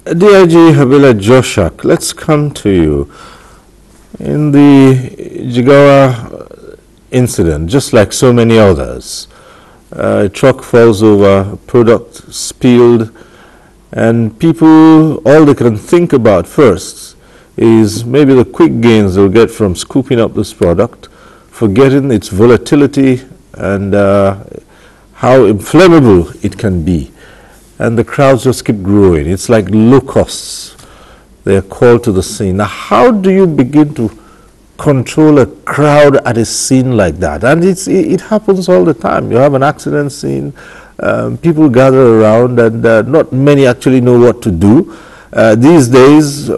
A: DIG Habila Joshak, let's come to you. In the Jigawa incident, just like so many others, a truck falls over, product spilled, and people, all they can think about first is maybe the quick gains they'll get from scooping up this product, forgetting its volatility and how inflammable it can be. And the crowds just keep growing. It's like locusts. They're called to the scene. Now, how do you begin to control a crowd at a scene like that? And it happens all the time. You have an accident scene, people gather around, and not many actually know what to do. These days,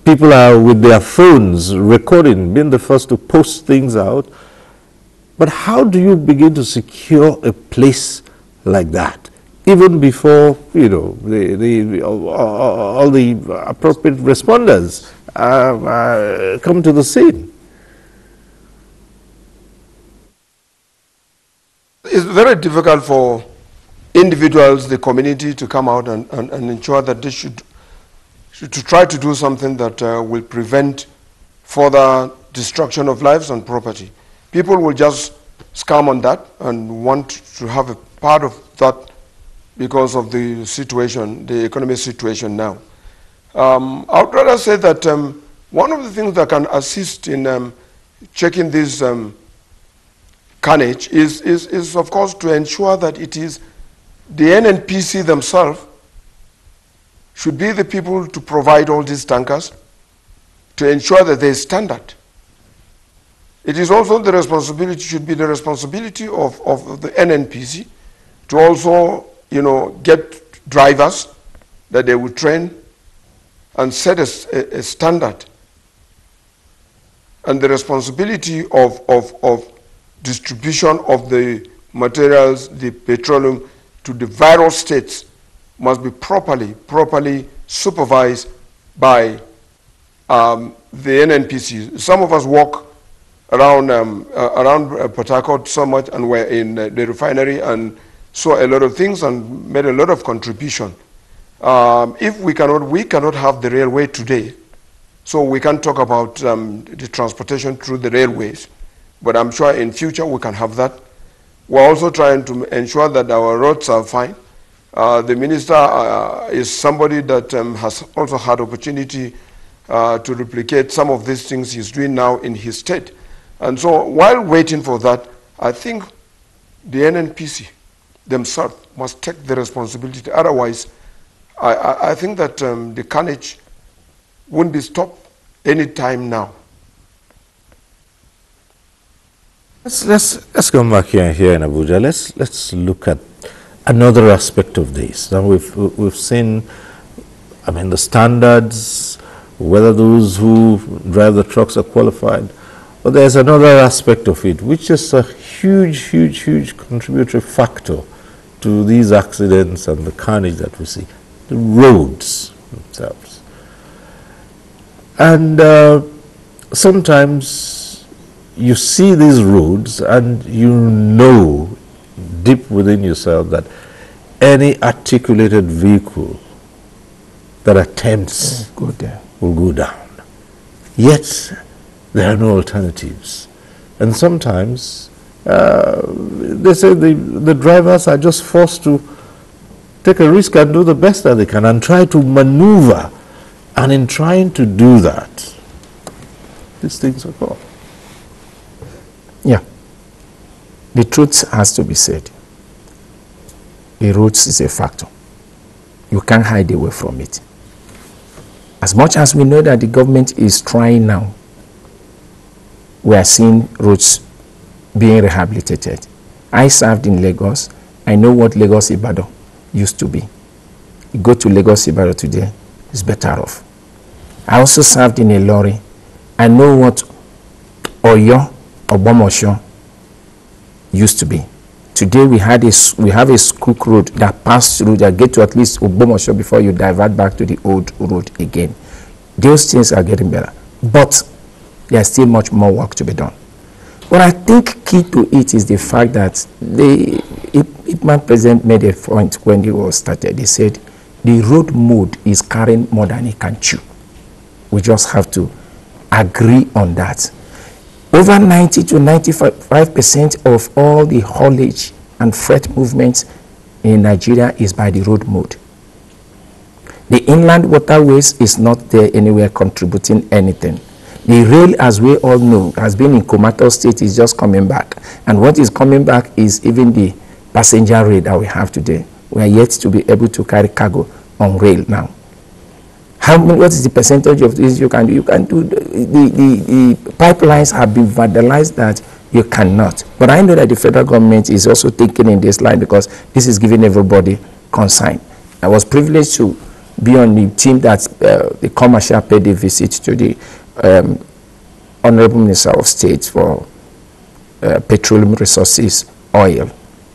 A: people are with their phones recording, being the first to post things out. But how do you begin to secure a place like that? Even before, you know, all the appropriate responders come to the scene.
H: It's very difficult for individuals, the community, to come out and ensure that they should try to do something that will prevent further destruction of lives and property. People will just scam on that and want to have a part of that because of the situation, the economic situation now. I would rather say that one of the things that can assist in checking this carnage is of course to ensure that it is the NNPC themselves should be the people to provide all these tankers to ensure that there is standard. It is also the responsibility, should be the responsibility of the NNPC to also, you know, get drivers that they will train and set a standard. And the responsibility of distribution of the materials, the petroleum, to the viral states must be properly supervised by the NNPC. Some of us walk around Port Harcourt so much, and we're in the refinery and saw a lot of things and made a lot of contribution. If we cannot have the railway today, so we can talk about the transportation through the railways, but I'm sure in future we can have that. We're also trying to ensure that our roads are fine. The minister is somebody that has also had opportunity to replicate some of these things he's doing now in his state. And so while waiting for that, I think the NNPC themselves must take the responsibility. Otherwise, I think that the carnage won't be stopped any time now.
A: Let's come back here in Abuja. Let's look at another aspect of this. Now we've seen, I mean, the standards, whether those who drive the trucks are qualified. But there's another aspect of it, which is a huge contributory factor to these accidents and the carnage that we see, the roads themselves. And sometimes you see these roads and you know deep within yourself that any articulated vehicle that attempts will go down. Yet, there are no alternatives. And sometimes they say the drivers are just forced to take a risk and do the best that they can and try to maneuver. And in trying to do that, these things occur.
F: Yeah. The truth has to be said. The roads is a factor. You can't hide away from it. As much as we know that the government is trying now, we are seeing roads being rehabilitated. I served in Lagos. I know what Lagos Ibadan used to be. You go to Lagos Ibadan today, it's better off. I also served in a lorry. I know what Oyo or Bomosho used to be. Today we have a crook road that passes through, that get to at least Ogbomosho before you divert back to the old road again. Those things are getting better, but there's still much more work to be done. What I think key to it is the fact that the Ipman president made a point when it was started. He said the road mode is carrying more than it can chew. We just have to agree on that. Over 90 to 95% of all the haulage and freight movements in Nigeria is by the road mode. The inland waterways is not there anywhere contributing anything. The rail, as we all know, has been in comatose state, is just coming back. And what is coming back is even the passenger rail that we have today. We are yet to be able to carry cargo on rail now. What is the percentage of this you can do? You can do the pipelines have been vandalized that you cannot. But I know that the federal government is also taking in this line because this is giving everybody consign. I was privileged to be on the team that the commercial paid a visit to the Honorable Minister of State for Petroleum Resources, Oil.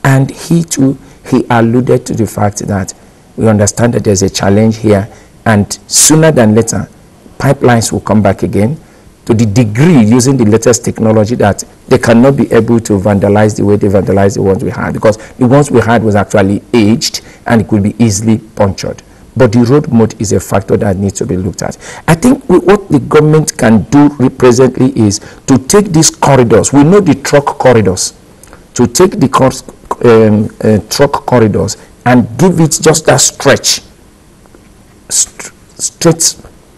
F: And he alluded to the fact that we understand that there's a challenge here, and sooner than later, pipelines will come back again to the degree using the latest technology that they cannot be able to vandalize the way they vandalized the ones we had, because the ones we had was actually aged and it could be easily punctured. But the road mode is a factor that needs to be looked at. I think what the government can do presently is to take these corridors. We know the truck corridors. To take the truck corridors and give it just that stretch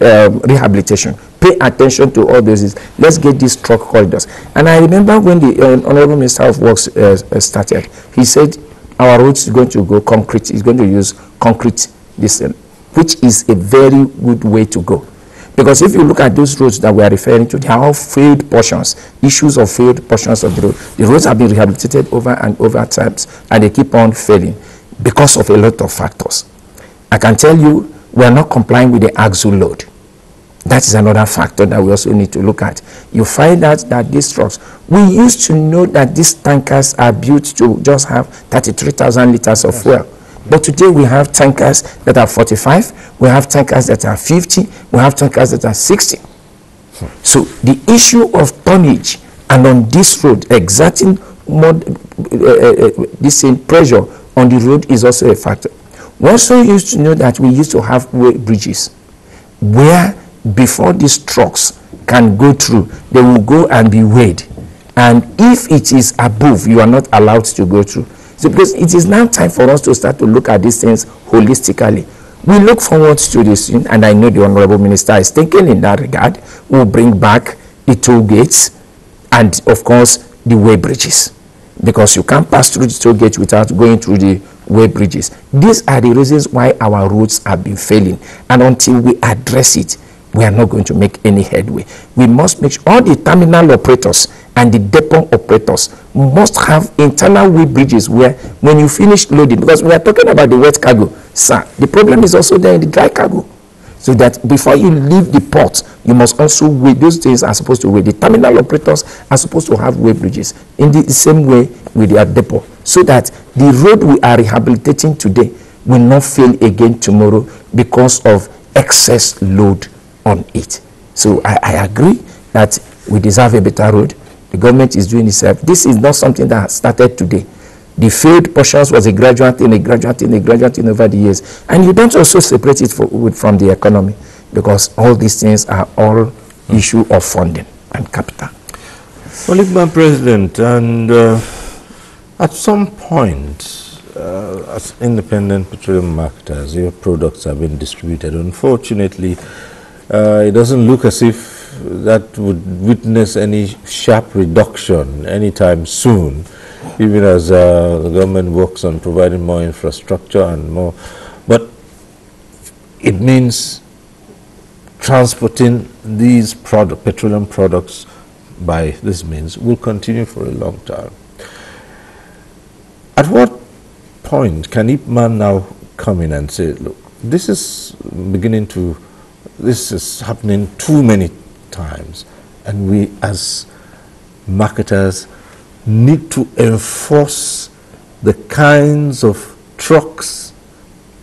F: rehabilitation. Pay attention to all those. Let's get these truck corridors. And I remember when the Honorable Minister of Works started, he said our roads is going to go concrete. He's going to use concrete, which is a very good way to go. Because if you look at those roads that we are referring to, they are all failed portions, issues of failed portions of the road. The roads have been rehabilitated over and over times, and they keep on failing because of a lot of factors. I can tell you, we are not complying with the axle load. That is another factor that we also need to look at. You find out that these trucks, we used to know that these tankers are built to just have 33,000 liters of fuel. But today we have tankers that are 45, we have tankers that are 50, we have tankers that are 60. So the issue of tonnage and on this road, exerting more this same pressure on the road is also a factor. We also used to know that we used to have weight bridges where before these trucks can go through, they will go and be weighed. And if it is above, you are not allowed to go through. So because it is now time for us to start to look at these things holistically. We look forward to this, and I know the Honorable Minister is thinking in that regard. We'll bring back the toll gates and, of course, the way bridges. Because you can't pass through the toll gate without going through the way bridges. These are the reasons why our roads have been failing. And until we address it, we are not going to make any headway. We must make sure all the terminal operators and the depot operators must have internal way bridges where when you finish loading, because we are talking about the wet cargo, sir, the problem is also there in the dry cargo. So that before you leave the port, you must also weigh. Those things are supposed to weigh. The terminal operators are supposed to have way bridges in the same way with their depot, so that the road we are rehabilitating today will not fail again tomorrow because of excess load on it. So I agree that we deserve a better road. The government is doing itself. This is not something that started today. The failed portions was a gradual thing, a gradual thing, a gradual thing over the years. And you don't also separate it from the economy, because all these things are all issue of funding and capital.
A: Well, Igman President, and at some point, as independent petroleum marketers, your products have been distributed. Unfortunately, it doesn't look as if that would witness any sharp reduction anytime soon, even as the government works on providing more infrastructure and more. But it means transporting these petroleum products by this means will continue for a long time. At what point can Ipman now come in and say, look, this is happening too many times, and we as marketers need to enforce the kinds of trucks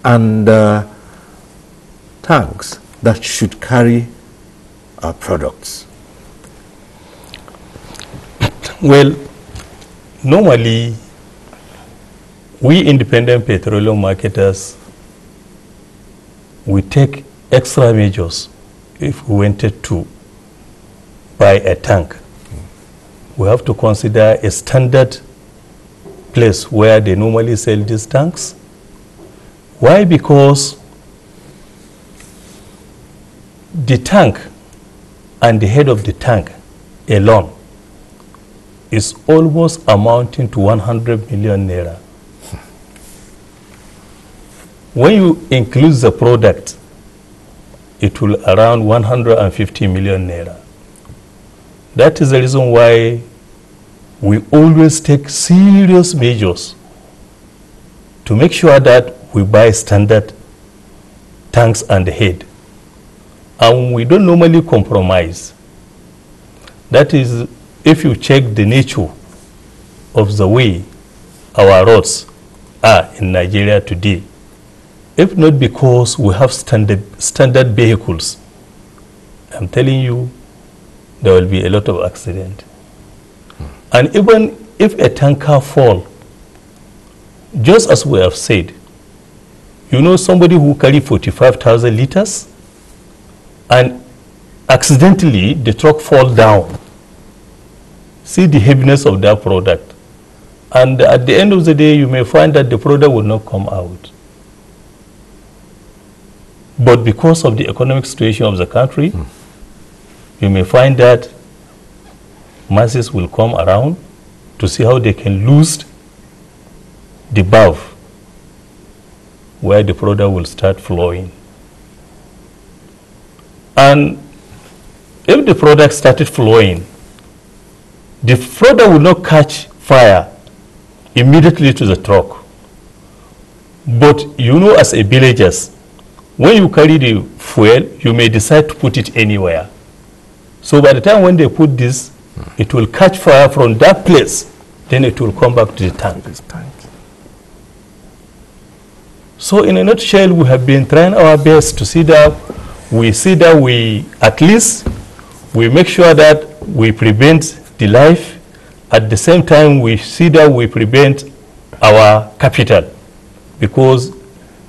A: and tanks that should carry our products?
G: Well, normally, we independent petroleum marketers, we take extra measures if we wanted to buy a tank. We have to consider a standard place where they normally sell these tanks. Why? Because the tank and the head of the tank alone is almost amounting to 100 million naira. When you include the product, it will around 150 million naira. That is the reason why we always take serious measures to make sure that we buy standard tanks and head. And we don't normally compromise. That is, if you check the nature of the way our roads are in Nigeria today, if not because we have standard vehicles, I'm telling you, there will be a lot of accident. And even if a tanker fall, just as we have said, you know somebody who carry 45,000 liters and accidentally the truck fall down. See the heaviness of that product. And at the end of the day, you may find that the product will not come out. But because of the economic situation of the country, you may find that masses will come around to see how they can lose the valve where the product will start flowing. And if the product started flowing, the product will not catch fire immediately to the truck. But you know, as a villagers, when you carry the fuel, you may decide to put it anywhere. So by the time when they put this, it will catch fire from that place, then it will come back to the tank. So in a nutshell, we have been trying our best to see that we at least we make sure that we prevent the life. At the same time, we see that we prevent our capital, because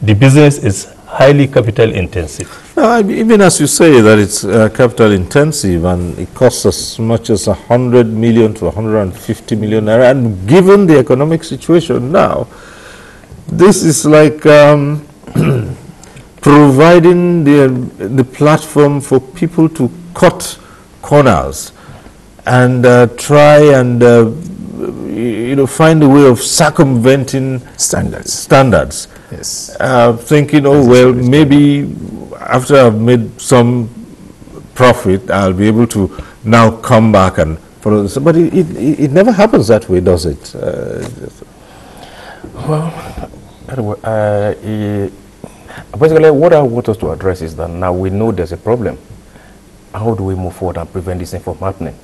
G: the business is highly capital intensive.
A: Even as you say that it's capital intensive and it costs as much as 100 million to 150 million naira, and given the economic situation now, this is like providing the platform for people to cut corners and try and find a way of circumventing standards.
F: Yes.
A: Thinking, oh well, maybe after I've made some profit, I'll be able to now come back and follow this. But it never happens that way, does it?
I: Well, basically, what I want us to address is that now we know there's a problem. How do we move forward and prevent this thing from happening?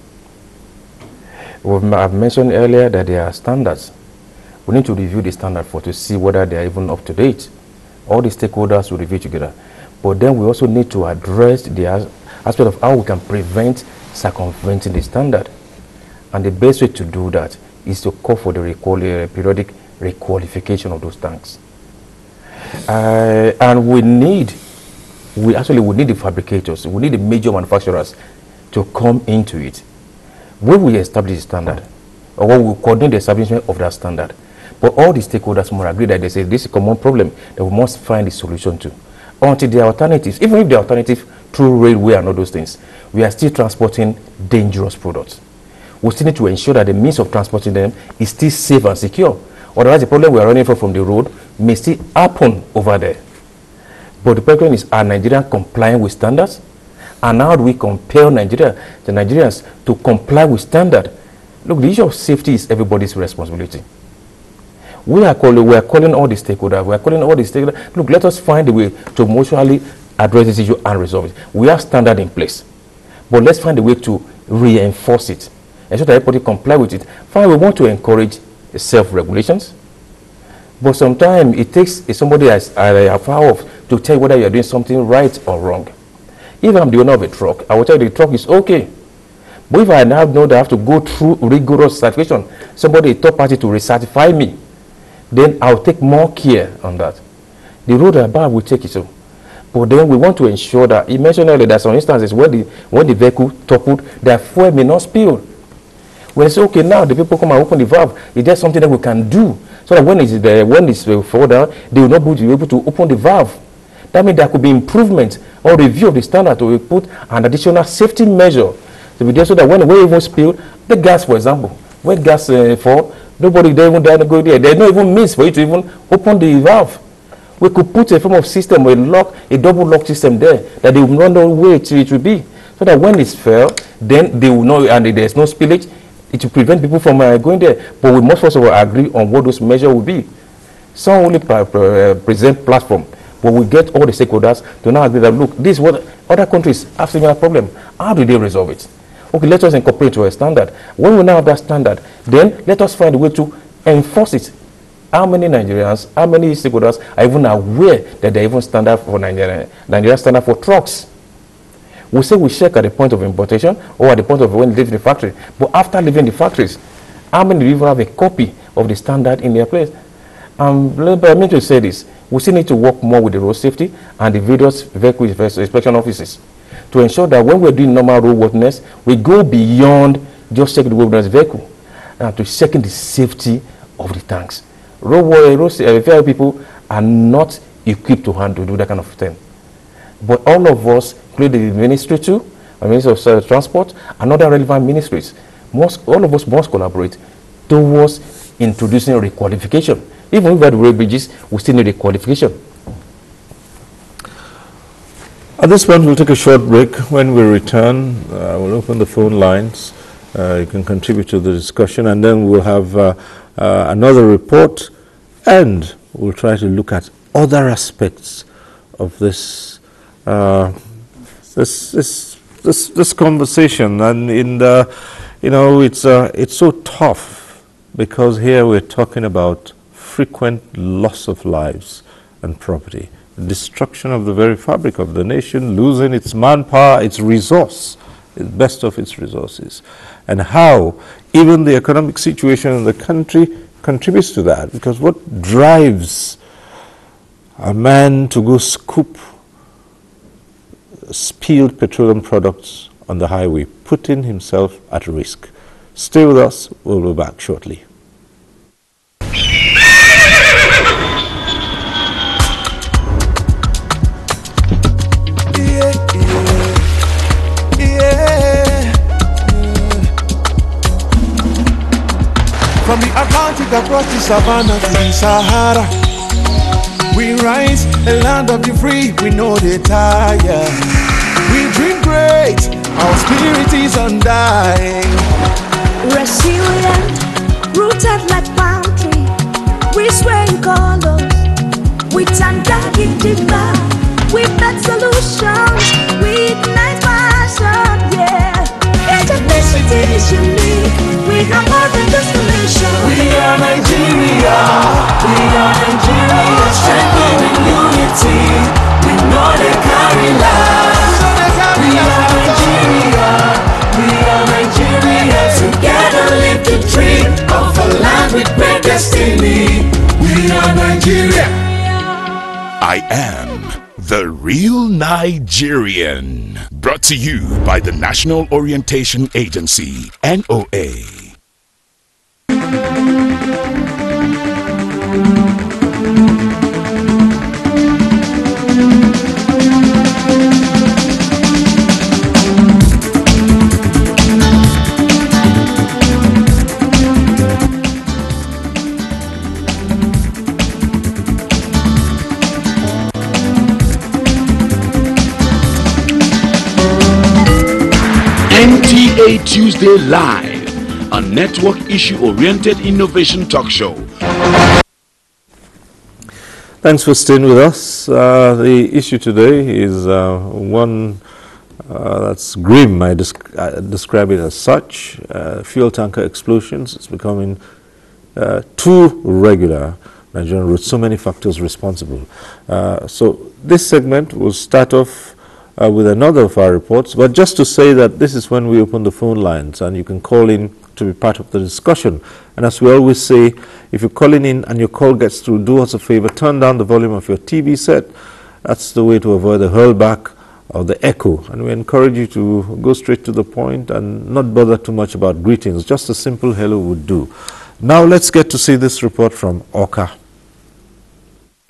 I: I've mentioned earlier that there are standards. We need to review the standard to see whether they are even up to date. All the stakeholders will review together. But then we also need to address the aspect of how we can prevent circumventing the standard. And the best way to do that is to call for the periodic requalification of those tanks. And we need the fabricators, we need the major manufacturers to come into it. When we establish the standard, or when we coordinate the establishment of that standard, but all the stakeholders must agree that they say this is a common problem that we must find a solution to. Until the alternatives, even if the alternative through railway and all those things, we are still transporting dangerous products. We still need to ensure that the means of transporting them is still safe and secure. Otherwise, the problem we are running from the road may still happen over there. But the problem is, are Nigerians complying with standards? And how do we compel the Nigerians to comply with standard? Look, the issue of safety is everybody's responsibility. We are calling all the stakeholders. Look, let us find a way to mutually address this issue and resolve it. We have standard in place, but let's find a way to reinforce it, ensure that everybody comply with it. Fine, we want to encourage self-regulations, but sometimes it takes somebody as far off to tell you whether you are doing something right or wrong. If I'm the owner of a truck, I will tell you the truck is okay. But if I now know that I have to go through rigorous certification, somebody, a third party, to recertify me, then I'll take more care on that. The road above will take it so. But then we want to ensure that, you mentioned earlier that some instances when the vehicle toppled, their fuel may not spill. We say, okay, now the people come and open the valve. Is there something that we can do so that when it's fall down, they will not be able to open the valve? That means there could be improvement or review of the standard to put an additional safety measure to be there so that when we even spill the gas, for example, when gas fall, nobody there even go there. There's no even means for you to even open the valve. We could put a form of system, a double lock system there, that they will not know where it will be, so that when it's fell, then they will know, and there's no spillage. It will prevent people from going there. But we must first of all agree on what those measures will be. Some only present platform, but we get all the stakeholders to now agree that, look, this is what other countries have similar problem. How do they resolve it? Okay, let us incorporate to a standard. When we now have that standard, then let us find a way to enforce it. How many Nigerians, how many stakeholders are even aware that there are even standard for Nigeria standard for trucks? We say we check at the point of importation or at the point of when they leave the factory. But after leaving the factories, how many even have a copy of the standard in their place? But I mean to say this, we still need to work more with the road safety and the various vehicle inspection offices to ensure that when we're doing normal roadworthiness, we go beyond just checking the roadworthiness vehicle and to checking the safety of the tanks. Road people are not equipped to do that kind of thing. But all of us, including the ministry too, the Ministry of Transport, and other relevant ministries, all of us must collaborate towards introducing requalification. Even if we have road bridges, we still need a qualification.
A: At this point, we'll take a short break. When we return, we'll open the phone lines. You can contribute to the discussion, and then we'll have another report, and we'll try to look at other aspects of this this conversation. And it's so tough because here we're talking about frequent loss of lives and property, destruction of the very fabric of the nation, losing its manpower, its resource, the best of its resources, and how even the economic situation in the country contributes to that. Because what drives a man to go scoop spilled petroleum products on the highway, putting himself at risk? Stay with us, we'll be back shortly.
P: From the Atlantic across the savannah to the Sahara, we rise, the land of the free, we know they tire. We dream great, our spirit is undying.
Q: Resilient, rooted like palm tree, we sway in colors, we tanda gidima, we bet solutions, we ignite passion, yeah. Ethnicity is unique, we have more than just a nation.
P: We are Nigeria, we are Nigeria, strengthening unity, we know they carry lives. We are Nigeria, we are Nigeria, together live the dream of a land with great destiny. We are Nigeria.
R: I am the Real Nigerian. Brought to you by the National Orientation Agency, NOA. NTA Tuesday Live, a network issue-oriented innovation talk show.
A: Thanks for staying with us. The issue today is one that's grim. I describe it as such. Fuel tanker explosions. It's becoming too regular. Nigerian roads, so many factors responsible. So this segment will start off with another of our reports, but just to say that this is when we open the phone lines and you can call in to be part of the discussion. And as we always say, if you're calling in and your call gets through, do us a favor, turn down the volume of your TV set. That's the way to avoid the hurlback or the echo. And we encourage you to go straight to the point and not bother too much about greetings. Just a simple hello would do. Now let's get to see this report from Oka.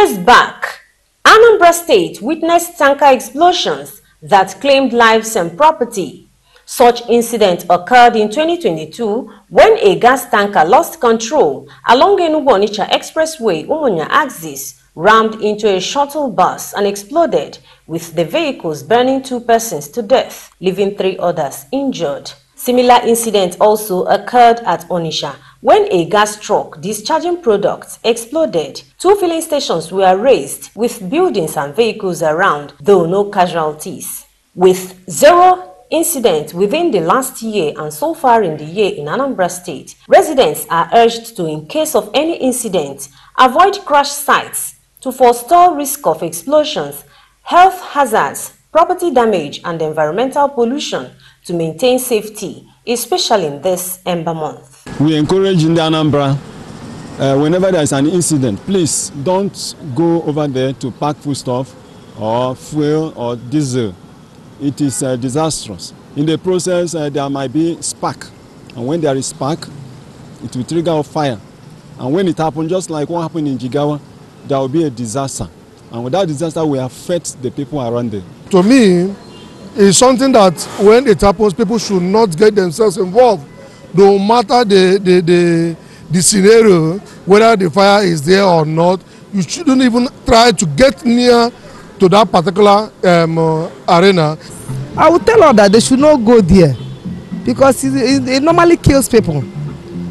S: Years back, Anambra State witnessed tanker explosions that claimed lives and property. Such incident occurred in 2022 when a gas tanker lost control along Enugu-Onitsha Expressway Umunya axis, rammed into a shuttle bus and exploded, with the vehicles burning 2 persons to death, leaving 3 others injured. Similar incident also occurred at Onitsha when a gas truck discharging products exploded. 2 filling stations were razed with buildings and vehicles around, though no casualties. With 0 incidents within the last year and so far in the year in Anambra State, residents are urged to, in case of any incident, avoid crash sites to forestall risk of explosions, health hazards, property damage and environmental pollution to maintain safety, especially in this Ember month.
T: We encourage in the Anambra, whenever there is an incident, please don't go over there to pack foodstuff or fuel or diesel. It is disastrous. In the process, there might be spark, and when there is spark, it will trigger a fire. And when it happens, just like what happened in Jigawa, there will be a disaster. And with that disaster will affect the people around there.
U: To me, it's something that when it happens, people should not get themselves involved. No matter the scenario, whether the fire is there or not, you shouldn't even try to get near to that particular arena.
V: I would tell her that they should not go there because it normally kills people.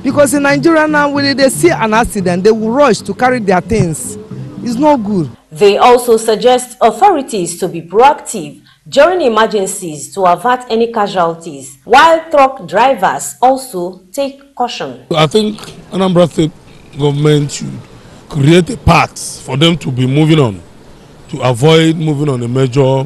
V: Because in Nigeria now, when they see an accident, they will rush to carry their things. It's not good.
S: They also suggest authorities to be proactive during emergencies to avert any casualties, while truck drivers also take caution.
U: I think Anambra State government should create a path for them to be moving on, to avoid moving on a major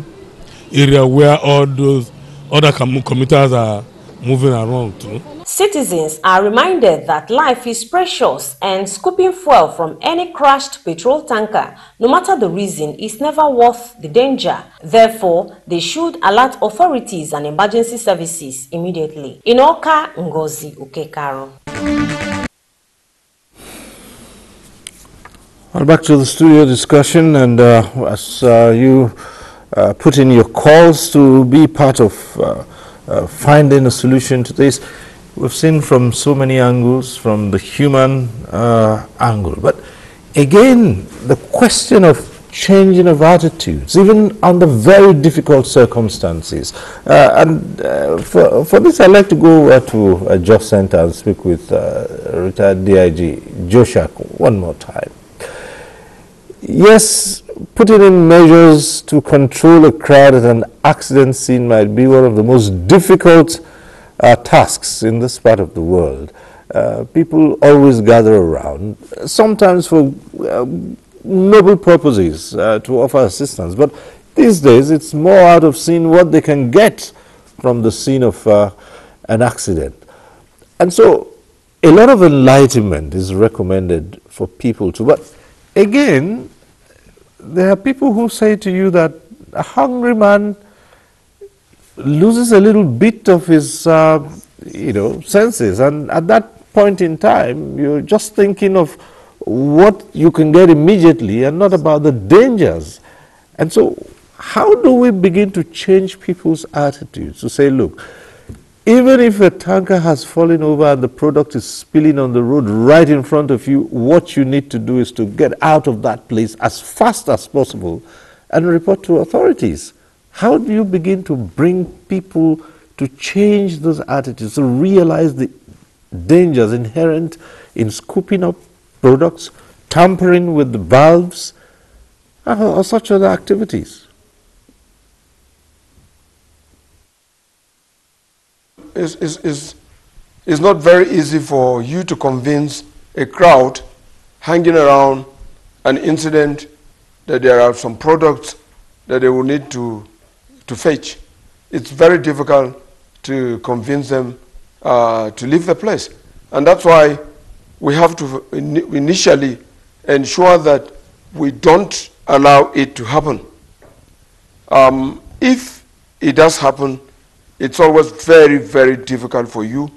U: area where all those other commuters are moving around to.
S: Citizens are reminded that life is precious and scooping fuel from any crashed petrol tanker, no matter the reason, is never worth the danger. Therefore, they should alert authorities and emergency services immediately. In Oka, Ngozi Ukekaro.
A: Well, back to the studio discussion, and as you put in your calls to be part of finding a solution to this, we've seen from so many angles, from the human angle. But again, the question of changing of attitudes, even under very difficult circumstances. For this, I'd like to go to a Jos Center and speak with retired DIG Joshak one more time. Yes, putting in measures to control a crowd at an accident scene might be one of the most difficult tasks in this part of the world. People always gather around, sometimes for noble purposes, to offer assistance. But these days, it's more out of seeing what they can get from the scene of an accident. And so, a lot of enlightenment is recommended for people to. But again, there are people who say to you that a hungry man loses a little bit of his, senses, and at that point in time, you're just thinking of what you can get immediately and not about the dangers. And so, how do we begin to change people's attitudes to say, look, even if a tanker has fallen over and the product is spilling on the road right in front of you, what you need to do is to get out of that place as fast as possible and report to authorities. How do you begin to bring people to change those attitudes, to realize the dangers inherent in scooping up products, tampering with the valves, or such other activities?
H: It's not very easy for you to convince a crowd hanging around an incident that there are some products that they will need to fetch. It's very difficult to convince them to leave the place. And that's why we have to initially ensure that we don't allow it to happen. If it does happen, it's always very, very difficult for you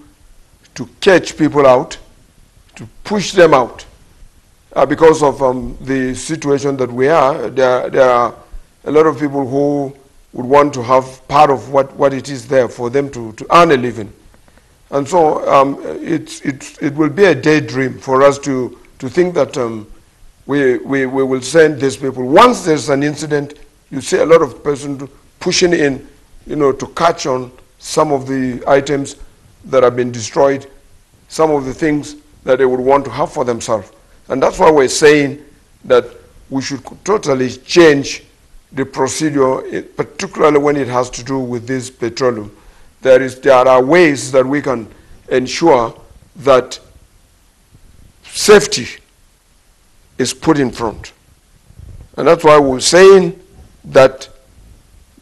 H: to catch people out, to push them out. Because of the situation that we are, there are a lot of people who would want to have part of what it is there for them to earn a living. And so it will be a daydream for us to think that we will send these people. Once there's an incident, you see a lot of persons pushing in, to catch on some of the items that have been destroyed, some of the things that they would want to have for themselves. And that's why we're saying that we should totally change the procedure, particularly when it has to do with this petroleum. There are ways that we can ensure that safety is put in front. And that's why we're saying that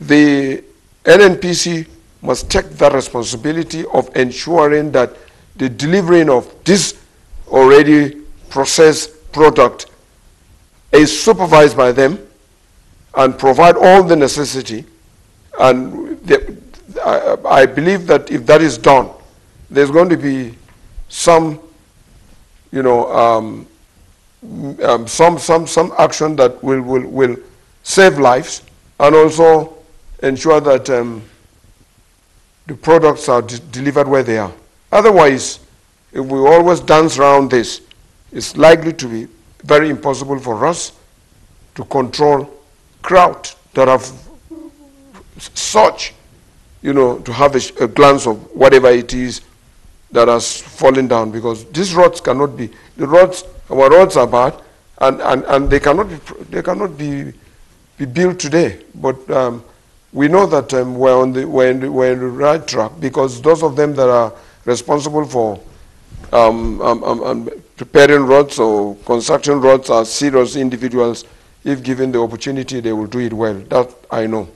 H: the NNPC must take the responsibility of ensuring that the delivering of this already processed product is supervised by them and provide all the necessity. And I believe that if that is done, there's going to be some, some action that will save lives and also ensure that the products are delivered where they are. Otherwise, if we always dance around this, it's likely to be very impossible for us to control crowd that have such, to have a glance of whatever it is that has fallen down, because these roads cannot be, our roads are bad, and they cannot be built today. But we know that we're in the right track, because those of them that are responsible for preparing roads or construction roads are serious individuals. If given the opportunity, they will do it well. That I know.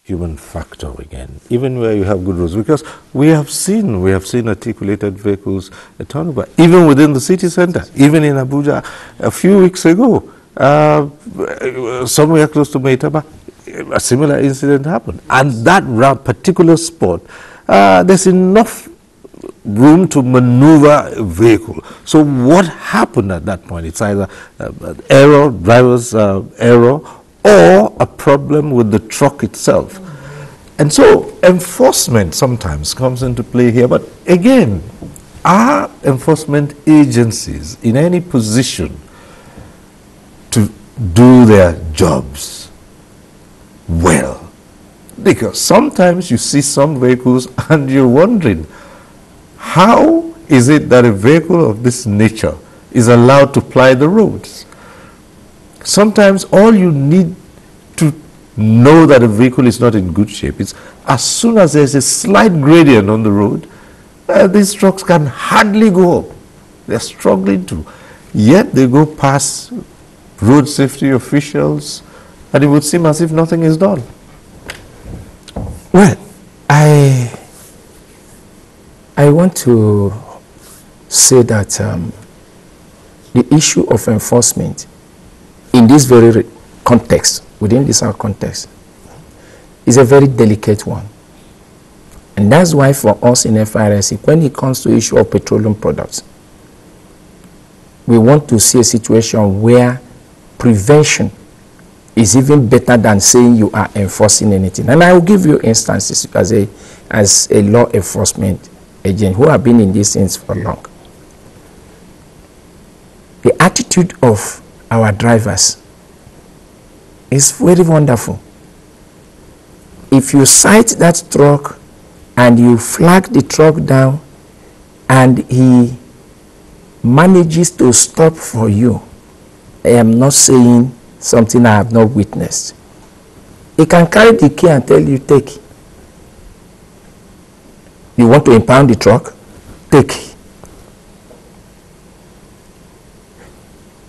A: Human factor again, even where you have good roads, because we have seen articulated vehicles at Tonuba, even within the city center, even in Abuja a few weeks ago, somewhere close to Maitaba, a similar incident happened. And that particular spot, there's enough room to maneuver a vehicle. So what happened at that point? It's either error, driver's error, or a problem with the truck itself. And so enforcement sometimes comes into play here. But again, are enforcement agencies in any position to do their jobs well? Because sometimes you see some vehicles and you're wondering, how is it that a vehicle of this nature is allowed to ply the roads? Sometimes all you need to know that a vehicle is not in good shape is as soon as there's a slight gradient on the road, these trucks can hardly go up. They're struggling to. Yet they go past road safety officials and it would seem as if nothing is done.
F: Well, I want to say that the issue of enforcement in this very context, within this our context, is a very delicate one. And that's why for us in FRSC, when it comes to issue of petroleum products, we want to see a situation where prevention is even better than saying you are enforcing anything. And I will give you instances as a law enforcement agent who have been in these things for long. The attitude of our drivers is very wonderful. if you sight that truck and you flag the truck down and he manages to stop for you, I am not saying something I have not witnessed. He can carry the key and tell you, take. You want to impound the truck? Take.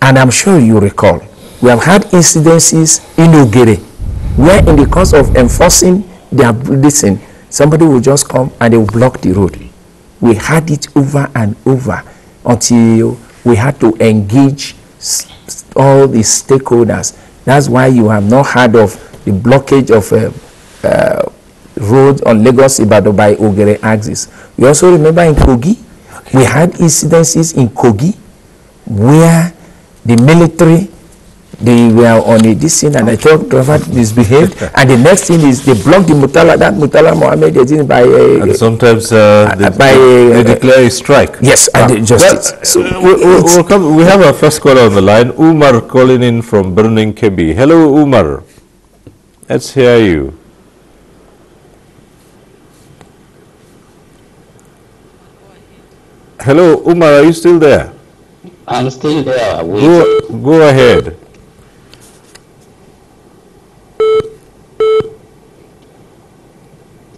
F: And I'm sure you recall, we have had incidences in Ogere, where in the course of enforcing their listen, somebody will just come and they will block the road. We had it over and over until we had to engage all the stakeholders. That's why you have not heard of the blockage of road on Lagos Ibadan by Ogere axis. We also remember in Kogi, we had incidences in Kogi where the military, they were on a this thing and the truck driver misbehaved, and the next thing is they blocked the Mutala, that Mutala Mohammed they didn't by
A: and sometimes they declare a strike.
F: Yes, and just
A: so we'll come, we have our first caller on the line, Umar calling in from Burning Kebbi. Hello, Umar. Let's hear you. Hello, Umar, are you still there?
B: I'm still there.
A: Go ahead.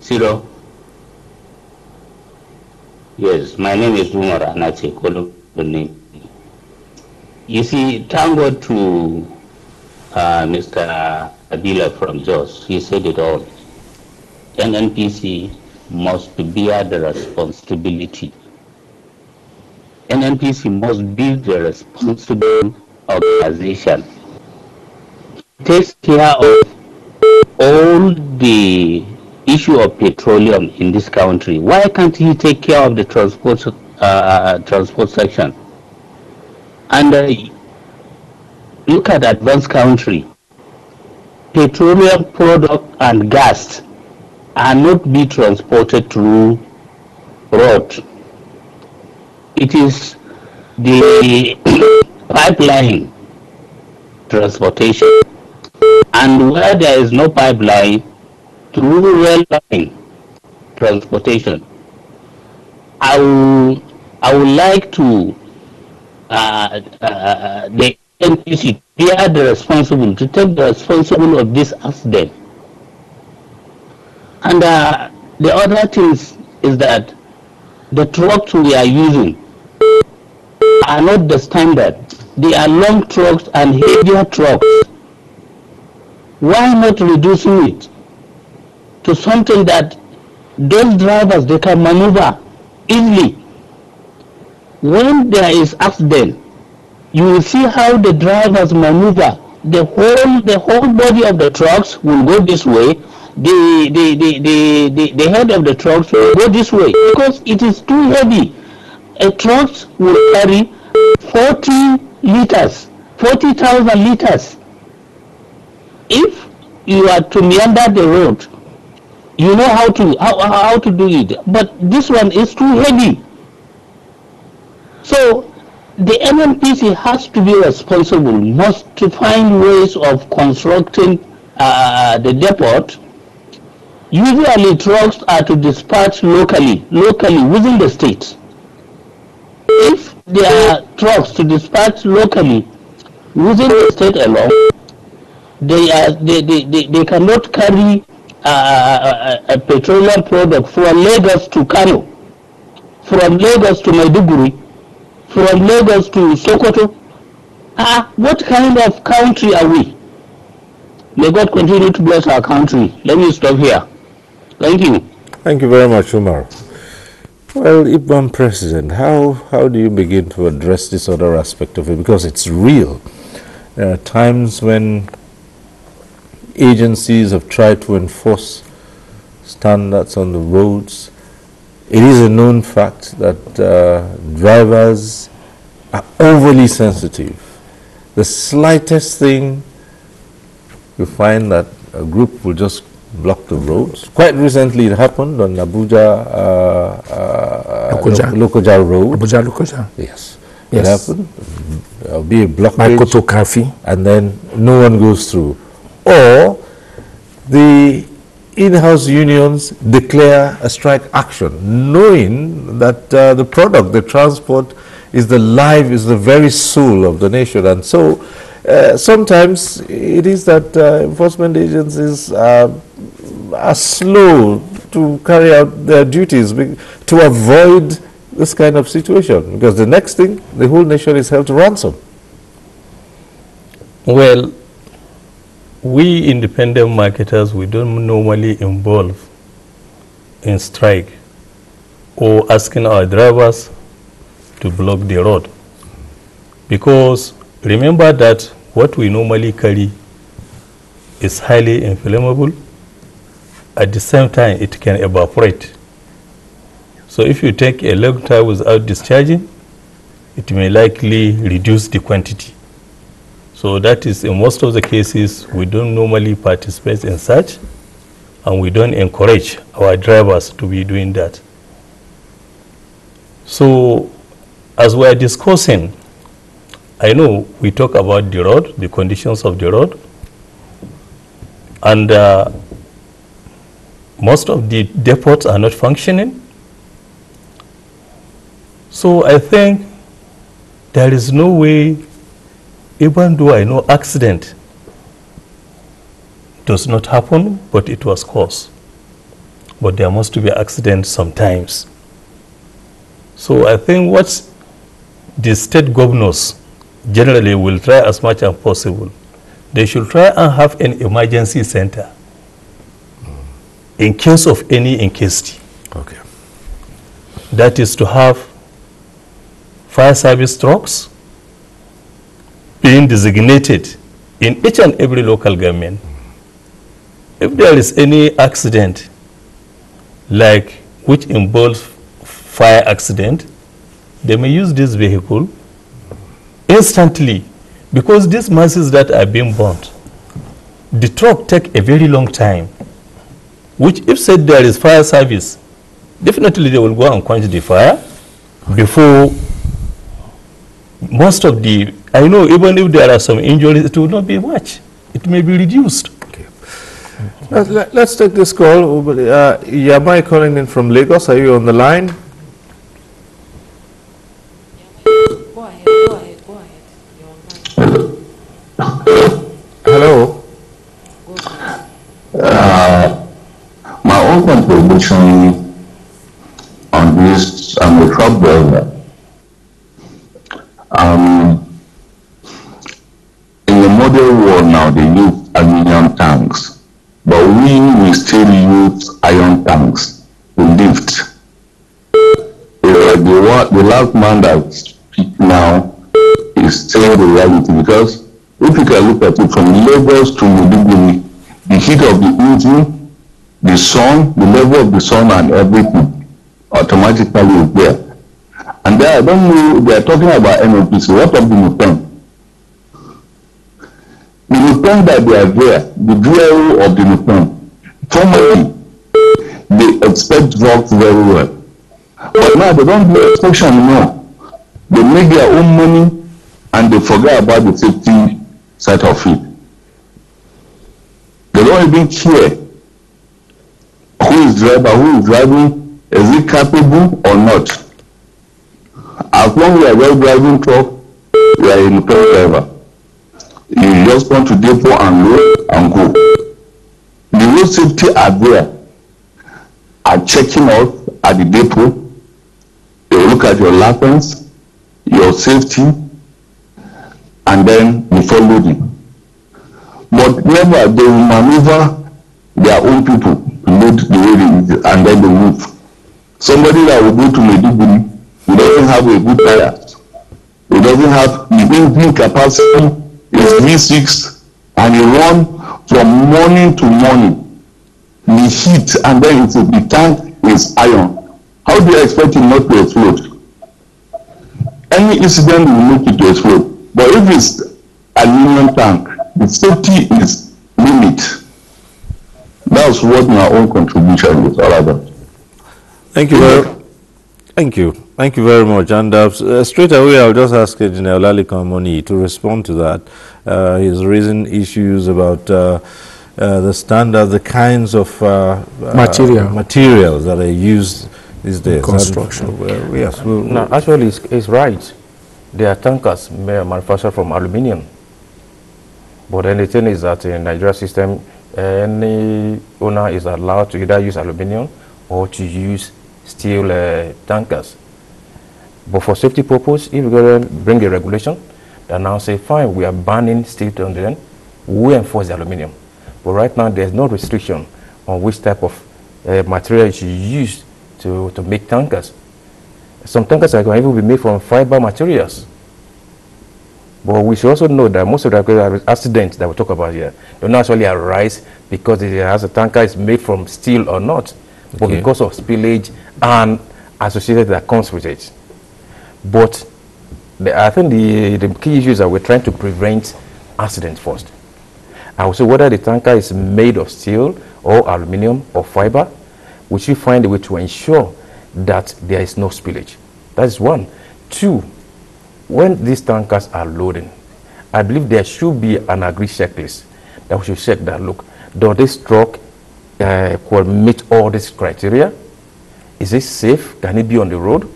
B: Zero. Yes, my name is Umar Anache, name. You see, thank God to Mr. Abila from Jos. He said it all. NNPC must bear the responsibility. NNPC must be the responsible organization. It takes care of all the issue of petroleum in this country. Why can't he take care of the transport section? And look at advanced country. Petroleum product and gas are not be transported through road. It is the pipeline transportation, and where there is no pipeline, through rail line transportation. I would like to the NPC bear the responsible to take the responsible of this accident. And the other thing is that the trucks we are using are not the standard. They are long trucks and heavier trucks. Why not reducing it to something that those drivers, they can maneuver easily? When there is accident, you will see how the drivers maneuver. The whole body of the trucks will go this way. The head of the trucks will go this way because it is too heavy. A truck will carry 40 liters, 40,000 liters. If you are to meander the road, you know how to do it. But this one is too heavy. So the NNPC has to be responsible, must to find ways of constructing the depot. Usually trucks are to dispatch locally within the state. If there are trucks to dispatch locally within the state alone, they cannot carry a petroleum product from Lagos to Kano, from Lagos to Maiduguri, from Lagos to Sokoto. What kind of country are we? May God continue to bless our country. Let me stop here. Thank you.
A: Thank you very much, Umar. Well, Ibn President, how do you begin to address this other aspect of it? Because it's real. There are times when agencies have tried to enforce standards on the roads. It is a known fact that drivers are overly sensitive. The slightest thing, you find that a group will just block the roads. Quite recently it happened on Abuja Lokoja Road.
F: Abuja Lokoja.
A: Yes.
F: Yes.
A: It happened. There'll be a blockage and then no one goes through. Or the in-house unions declare a strike action, knowing that the product, the transport, is the very soul of the nation. And so sometimes it is that enforcement agencies are slow to carry out their duties to avoid this kind of situation, because the next thing, the whole nation is held to ransom.
G: Well, we independent marketers, we don't normally involve in strike or asking our drivers to block the road, because remember that what we normally carry is highly inflammable. At the same time, it can evaporate. So if you take a long time without discharging, it may likely reduce the quantity. So that is, in most of the cases, we don't normally participate in such, and we don't encourage our drivers to be doing that. So as we are discussing, I know we talk about the road, the conditions of the road, and most of the depots are not functioning. So I think there is no way, even though I know accident does not happen, but it was caused. But there must be accident sometimes. So I think what the state governors generally will try as much as possible, they should try and have an emergency center in case of any incasity.
A: Okay.
G: That is to have fire service trucks being designated in each and every local government. If there is any accident, like which involves fire accident, they may use this vehicle instantly, because these masses that are being burnt, the truck take a very long time, which if said there is fire service, definitely they will go and quench the fire before most of the, I know even if there are some injuries, it will not be much. It may be reduced.
A: Okay. Let's take this call. Yamai calling in from Lagos. Are you on the line?
D: Go ahead.
A: Hello.
K: My own contribution on this, I'm a truck driver. In the modern world now, they use aluminum tanks, but we still use iron tanks to lift. The last man that speaks now is still the reality, because if you can look at it from Lagos to Maiduguri, the heat of the engine, the sun, the level of the sun and everything automatically is there. And then I don't know, they are talking about NOPC. What of the methane? The methane that they are there, the DRO of the methane, formerly, they expect drugs very well. But now they don't do inspection anymore. They make their own money and they forget about the safety side of it. They don't even care who is driving, is he capable or not. As long as you are well driving truck, you are a truck driver. You just want to depot and load and go. The road safety are there, are checking out at the depot. They will look at your license, your safety, and then before loading. But never they will maneuver their own people to load the way they need, and then they move. Somebody that will go to Maiduguri, he doesn't have a good tire. He doesn't have the engine capacity is V6, and he run from morning to morning. The heat, and then the tank is iron. How do you expect him not to explode? Any incident will make it to explode. But if it's aluminum tank, the safety is limit. That's what my own contribution is all about.
A: Thank you very much. And straight away, I'll just ask General Lalikan Moni to respond to that. He's raising issues about the standard, the kinds of materials that are used these days.
F: Construction.
A: Yes.
I: No, actually, it's right. There are tankers manufactured from aluminium. But then the thing is that in Nigeria system, any owner is allowed to either use aluminium or to use steel tankers. But for safety purpose, if you're going to bring a regulation that now say, fine, we are banning steel tankers, we enforce the aluminium. But right now, there's no restriction on which type of material you should use to make tankers. Some tankers can even be made from fiber materials. But we should also know that most of the accidents that we talk about here don't actually arise because a tanker is made from steel or not, but because of spillage and associated that comes with it. But I think the key issue is that we're trying to prevent accidents first. I would say whether the tanker is made of steel or aluminum or fiber, we should find a way to ensure that there is no spillage. That is one. Two, when these tankers are loading, I believe there should be an agreed checklist that we should check that, look, does this truck meet all these criteria? Is it safe? Can it be on the road?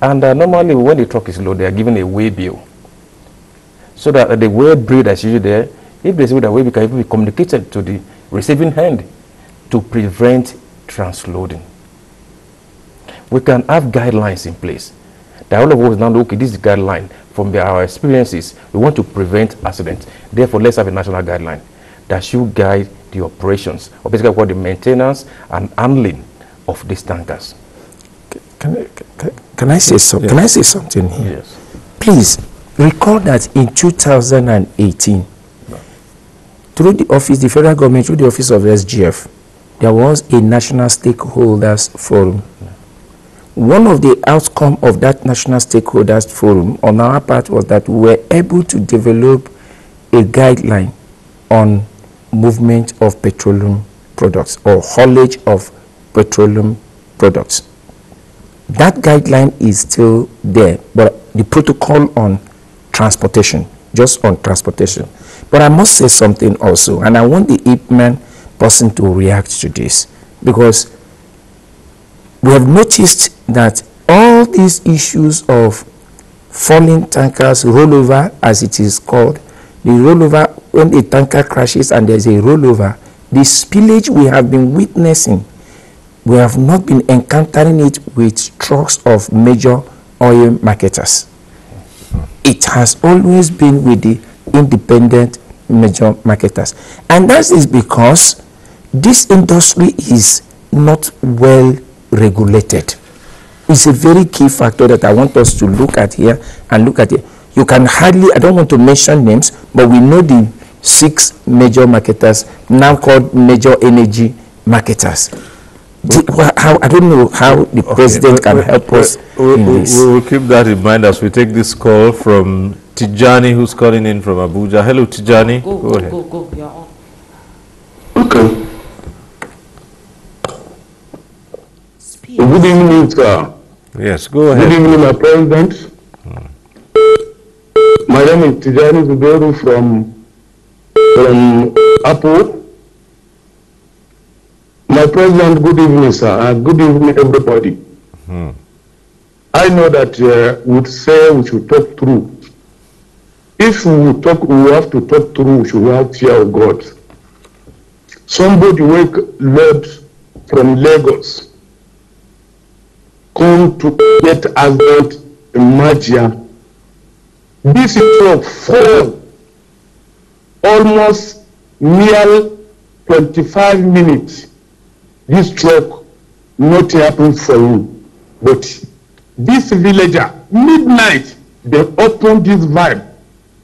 I: And normally when the truck is loaded, they are given a weigh bill. So that the weigh bill that's usually there, if there's a way that weigh bill can even be communicated to the receiving hand to prevent transloading. We can have guidelines in place. That all of us now look, okay, this is the guideline. From our experiences, we want to prevent accidents. Therefore, let's have a national guideline that should guide the operations, or basically what the maintenance and handling of these tankers.
F: Can I say something?
A: Yes.
F: Can I say something here?
A: Yes.
F: Please recall that in 2018, through the office, the federal government, through the office of SGF, there was a national stakeholders forum. One of the outcomes of that national stakeholders forum on our part was that we were able to develop a guideline on movement of petroleum products or haulage of petroleum products. That guideline is still there, but the protocol on transportation, just on transportation. But I must say something also, and I want the Ipman person to react to this, because we have noticed that all these issues of falling tankers, rollover as it is called, the rollover, when a tanker crashes and there's a rollover, the spillage we have been witnessing, we have not been encountering it with trucks of major oil marketers. It has always been with the independent major marketers. And that is because this industry is not well regulated. It's a very key factor that I want us to look at here and look at it. You can hardly, I don't want to mention names, but we know the 6 major marketers, now called major energy marketers. I don't know how the president can help us in this.
A: We will keep that in mind as we take this call from Tijani, who's calling in from Abuja. Hello, Tijani. Go ahead.
D: Go. You're on.
K: Okay. Good evening, sir.
A: Yes, go ahead.
K: Good evening, my president. My name is Tijani Zubeiru from Apple. My president, good evening, sir, and good evening, everybody. I know that would say we should talk through. If we talk, we have to talk through. We should have fear of God. Somebody wake Lord from Lagos, come to get accident in Majia. This truck fall almost near 25 minutes. This truck, nothing happened for him. But this villager, midnight, they open this valve,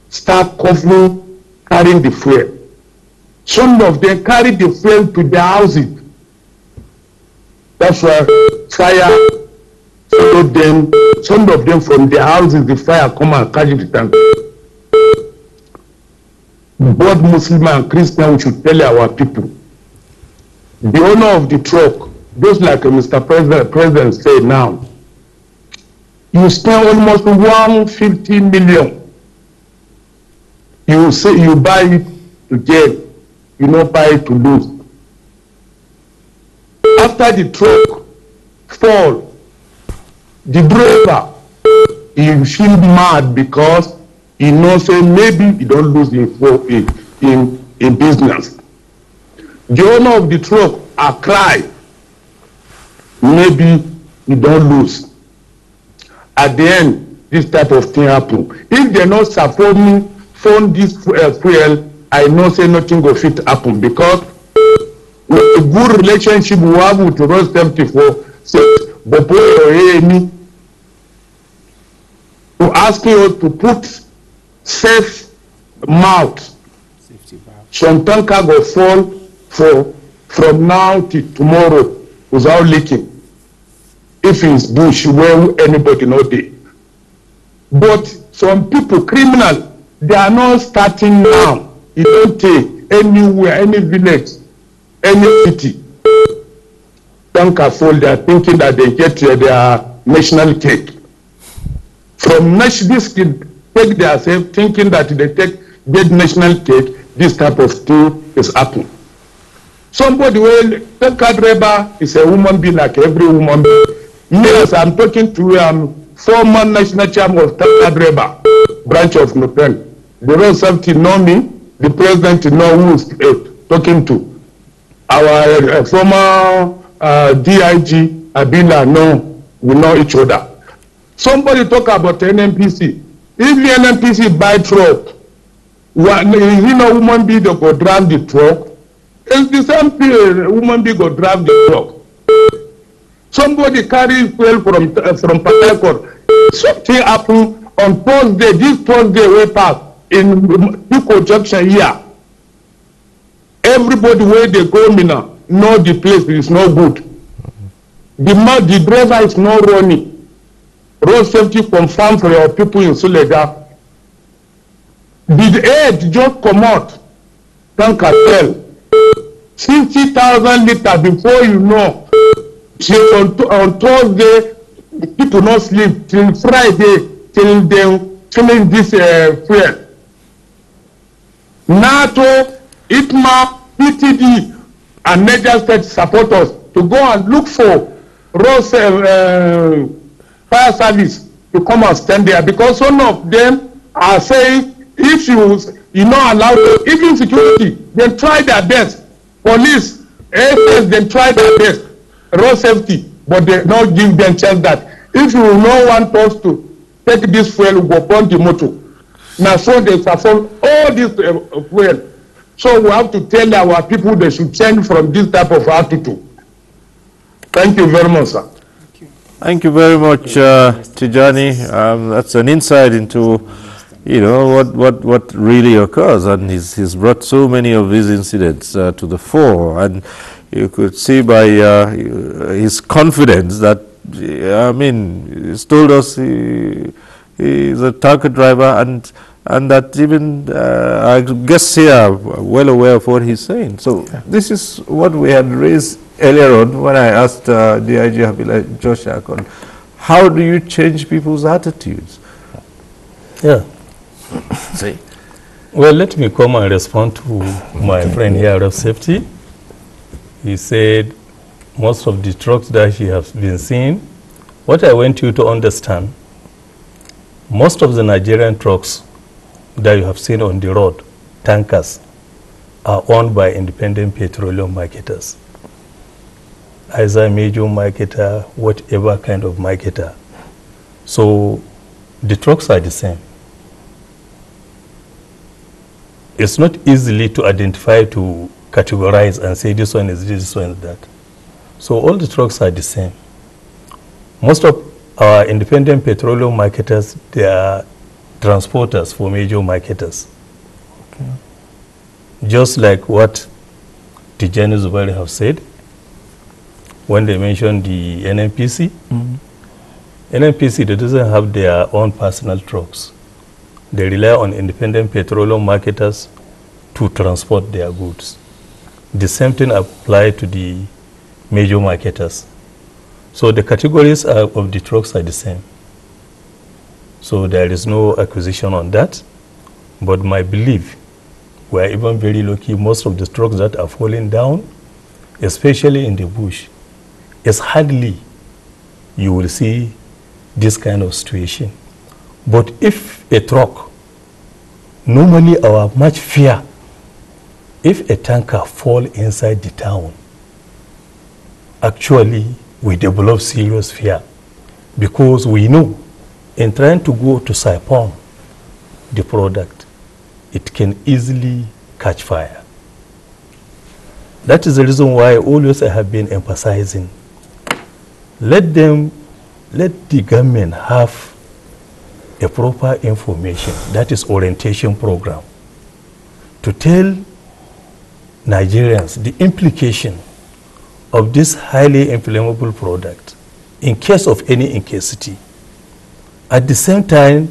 K: start coughing, carrying the fuel. Some of them carry the fuel to their houses. That's why fire followed them. Some of them from their houses, the fire come and catch the tank. Both Muslim and Christian, we should tell our people. The owner of the truck, just like Mr. President said now, you spend almost 150 million. You say you buy it again. you no buy to lose. After the truck fall, the driver, he feel mad because he know say maybe he don't lose in business. The owner of the truck cry, maybe he don't lose. At the end, this type of thing happen. If they not support me, phone this fuel, I know say nothing go fit happen, because with a good relationship we have with the road safety for but me to ask you to put safe mouth. Some tanker go fall from now till tomorrow without leaking. If it's bush where anybody know dey. But some people, criminal, they are not starting now. You don't take anywhere, any village, any city. Tanker fall, they are thinking that they get their national cake. From this kid take themselves thinking that they get national cake, this type of thing is happening. Somebody will tanker driver is a woman being like every woman being. Yes, I'm talking to former national chairman of tanker driver, branch of Nupen. The road safety know me, the president know who is talking to. Our former DIG, Abila, we know each other. Somebody talk about NNPC. If the NNPC buy truck, woman be go drive the truck. It's the same thing, woman be go drive the truck. Somebody carry fuel from Port Harcourt. Something happen on Thursday, this Thursday way pass in Pico Junction here. Everybody where they go Mina know the place is no good. The driver is not running. Road safety confirm for your people in Sulega. The aid just come out. Tanker tell 60,000 liters before you know. On Thursday, people not sleep till Friday, till they filling this fuel. NATO, ITMA, PTD, and Niger State support us to go and look for road fire service to come and stand there, because some of them are saying if you not allow them, even security, they try their best. Police, AFS, they try their best. Road safety, but they not give them chance that if you no want us to take this fuel, we go burn the motor. Now so they perform all this fuel. So we have to tell our people they should change from this type of attitude. Thank you very much, sir.
A: Thank you very much, Tijani. That's an insight into, what really occurs, and he's brought so many of these incidents to the fore, and you could see by his confidence that, he's told us he's a tanker driver, and that even our guests here are well aware of what he's saying. So this is what we had raised earlier on when I asked DIG Habila Joshua, how do you change people's attitudes?
G: Yeah. See. Well, let me come and respond to my friend here of safety. He said most of the trucks that he has been seeing, what I want you to understand, most of the Nigerian trucks that you have seen on the road, tankers, are owned by independent petroleum marketers. Either a major marketer, whatever kind of marketer. So the trucks are the same. It's not easily to identify, to categorize and say this one is this one is that. So all the trucks are the same. Most of our independent petroleum marketers, they are transporters for major marketers. Okay. Just like what Tijani Zubari have said when they mentioned the NNPC. NNPC, they doesn't have their own personal trucks. They rely on independent petroleum marketers to transport their goods. The same thing applies to the major marketers. So the categories of the trucks are the same. So there is no acquisition on that. But my belief We are even very lucky. Most of the trucks that are falling down, especially in the bush, it's hardly you will see this kind of situation. But if a truck, normally our much fear, if a tanker fall inside the town, actually we develop serious fear, because we know in trying to go to siphon the product, it can easily catch fire. That is the reason why always I have been emphasizing, let the government have a proper information, that is orientation program, to tell Nigerians the implication of this highly inflammable product in case of any incasity. At the same time,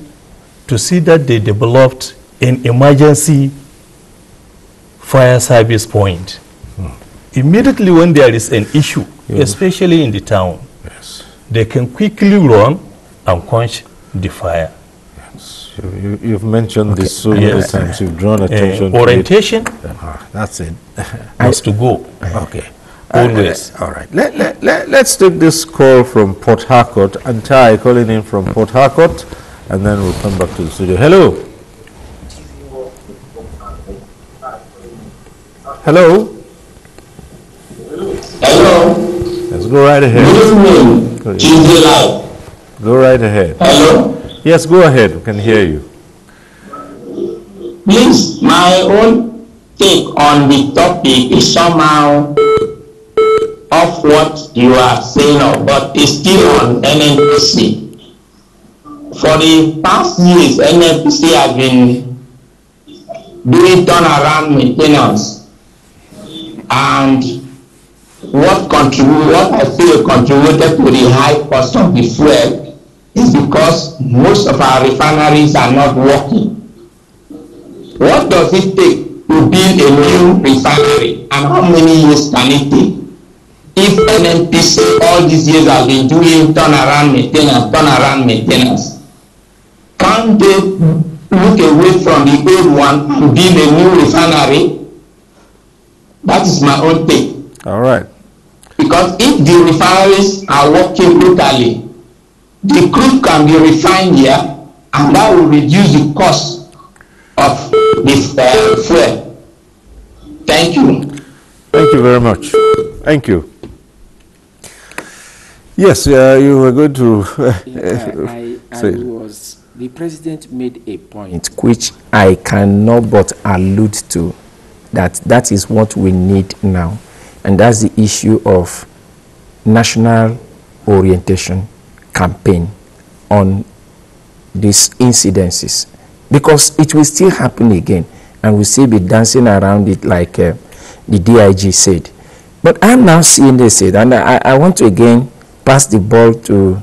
G: to see that they developed an emergency fire service point. Immediately when there is an issue, especially in the town, they can quickly run and quench the fire.
A: You've mentioned this so many times. You've drawn attention to
G: orientation.
A: That's it.
G: Has to go.
A: Okay.
G: Always.
A: All right. Let's take this call from Port Harcourt. Antai calling in from Port Harcourt, and then we'll come back to the studio. Hello. Hello.
C: Hello.
A: Let's go right ahead.
C: Good evening.
A: Go right ahead.
C: Hello.
A: Yes, go ahead. We can hear you.
C: Please, my own take on the topic is somehow of what you are saying of, but it's still on NNPC. For the past years, NNPC has been doing turnaround maintenance, and what I feel contributed to the high cost of the fuel is because most of our refineries are not working. What does it take to build a new refinery, and how many years can it take? If NNPC all these years have been doing turnaround maintenance, can't they look away from the old one and build a new refinery? That is my own take.
A: All right.
C: Because if the refineries are working locally, the crude can be refined here, and that will reduce the cost of the fuel. Thank you.
A: Thank you very much. Thank you. Yes, you were going to say.
F: The president made a point which I cannot but allude to, that is what we need now, and that's the issue of national orientation campaign on these incidences, because it will still happen again and we'll still be dancing around it like the DIG said. But I'm now seeing this, and I want to again pass the ball to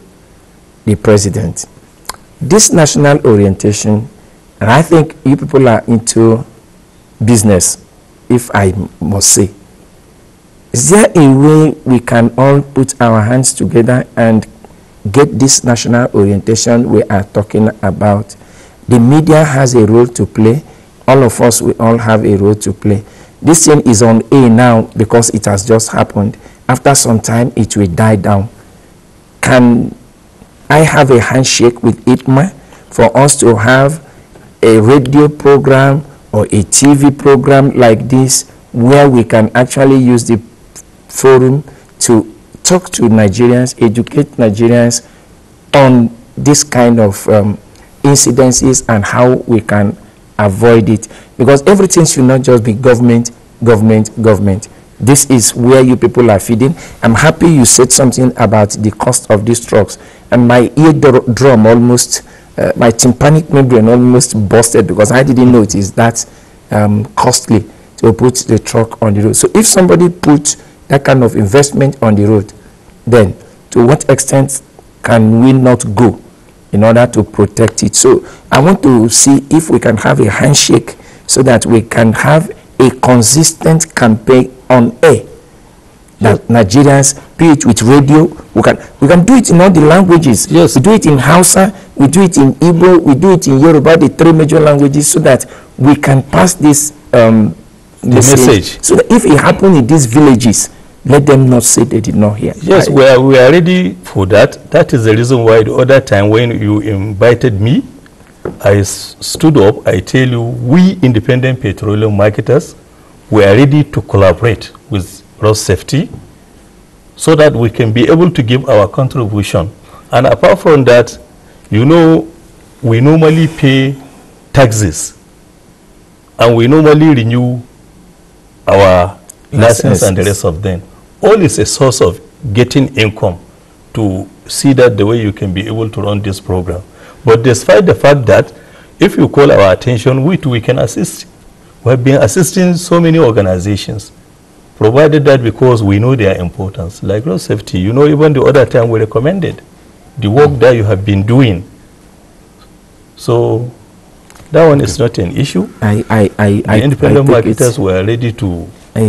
F: the president. This national orientation, and I think you people are into business, if I must say, is there a way we can all put our hands together and get this national orientation we are talking about? The media has a role to play. All of us, we all have a role to play. This thing is on A now because it has just happened. After some time, it will die down. Can I have a handshake with ITMA for us to have a radio program or a TV program like this, where we can actually use the forum to talk to Nigerians, educate Nigerians on this kind of incidences and how we can avoid it? Because everything should not just be government, government, government. This is where you people are feeding. I'm happy you said something about the cost of these trucks, and my eardrum almost, my tympanic membrane almost busted, because I didn't know it is that costly to put the truck on the road. So if somebody puts that kind of investment on the road, then to what extent can we not go in order to protect it? So I want to see if we can have a handshake so that we can have a consistent campaign on air. Nigerians, be it with radio. We can do it in all the languages. Yes. We do it in Hausa, we do it in Igbo, we do it in Yoruba, the 3 major languages, so that we can pass this message. So that if it happens in these villages, let them not say they did not hear.
G: Yes, we are ready for that. That is the reason why the other time when you invited me, I stood up, I tell you, we independent petroleum marketers, we are ready to collaborate with road safety so that we can be able to give our contribution. And apart from that, you know, we normally pay taxes and we normally renew our license and the rest of them. All is a source of getting income to see that the way you can be able to run this program. But despite the fact that if you call our attention, we can assist. We have been assisting so many organizations, provided that because we know their importance. Like road safety, you know, even the other time we recommended the work that you have been doing. So that one is not an issue. The independent marketers were ready to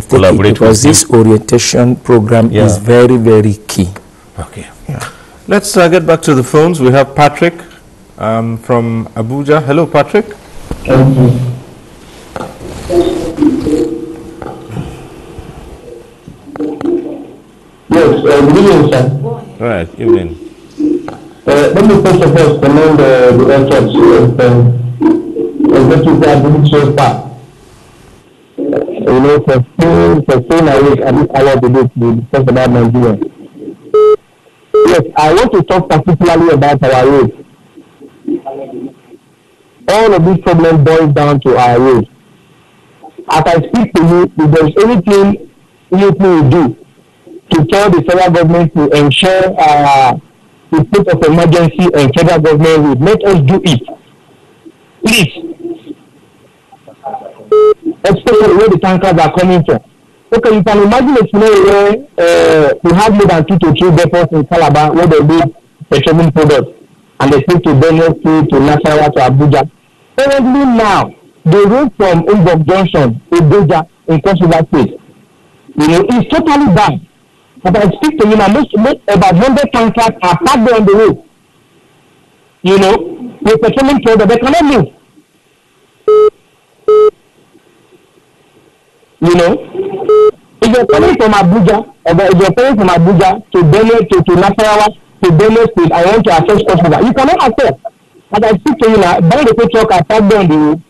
G: collaborate
F: because this orientation program is very, very key.
A: Okay. Yeah. Let's get back to the phones. We have Patrick from Abuja. Hello, Patrick.
E: Yes, good evening, sir.
A: Right, evening.
E: Let me first of all commend the efforts of Executive Abuja so far. You know, for staying awake at this hour of the day to discuss about Nigeria. Yes, I want to talk particularly about our roads. All of these problems boil down to our roads. As I speak to you, if there is anything will do to tell the federal government to ensure the state of emergency and federal government will let us do it. Please. Especially where the tankers are coming from. Okay, you can imagine a scenario where we have more than 2 to 3 depots in Calabar where they do petroleum products and they take to Benue State, to Nasarawa, to Abuja. Currently now, the road from Umbok Junction to Abuja in Cross River State, you know, is totally bad. But I speak to you now, most about 100 tankers are parked on the road. You know, with petroleum products, they cannot move. You know, if you're coming from Abuja, or if you're coming from Abuja to Benue, to Nasarawa, to Benue State, I want to access Cross. You cannot access. As I speak to you now, by the truck are parked on the road,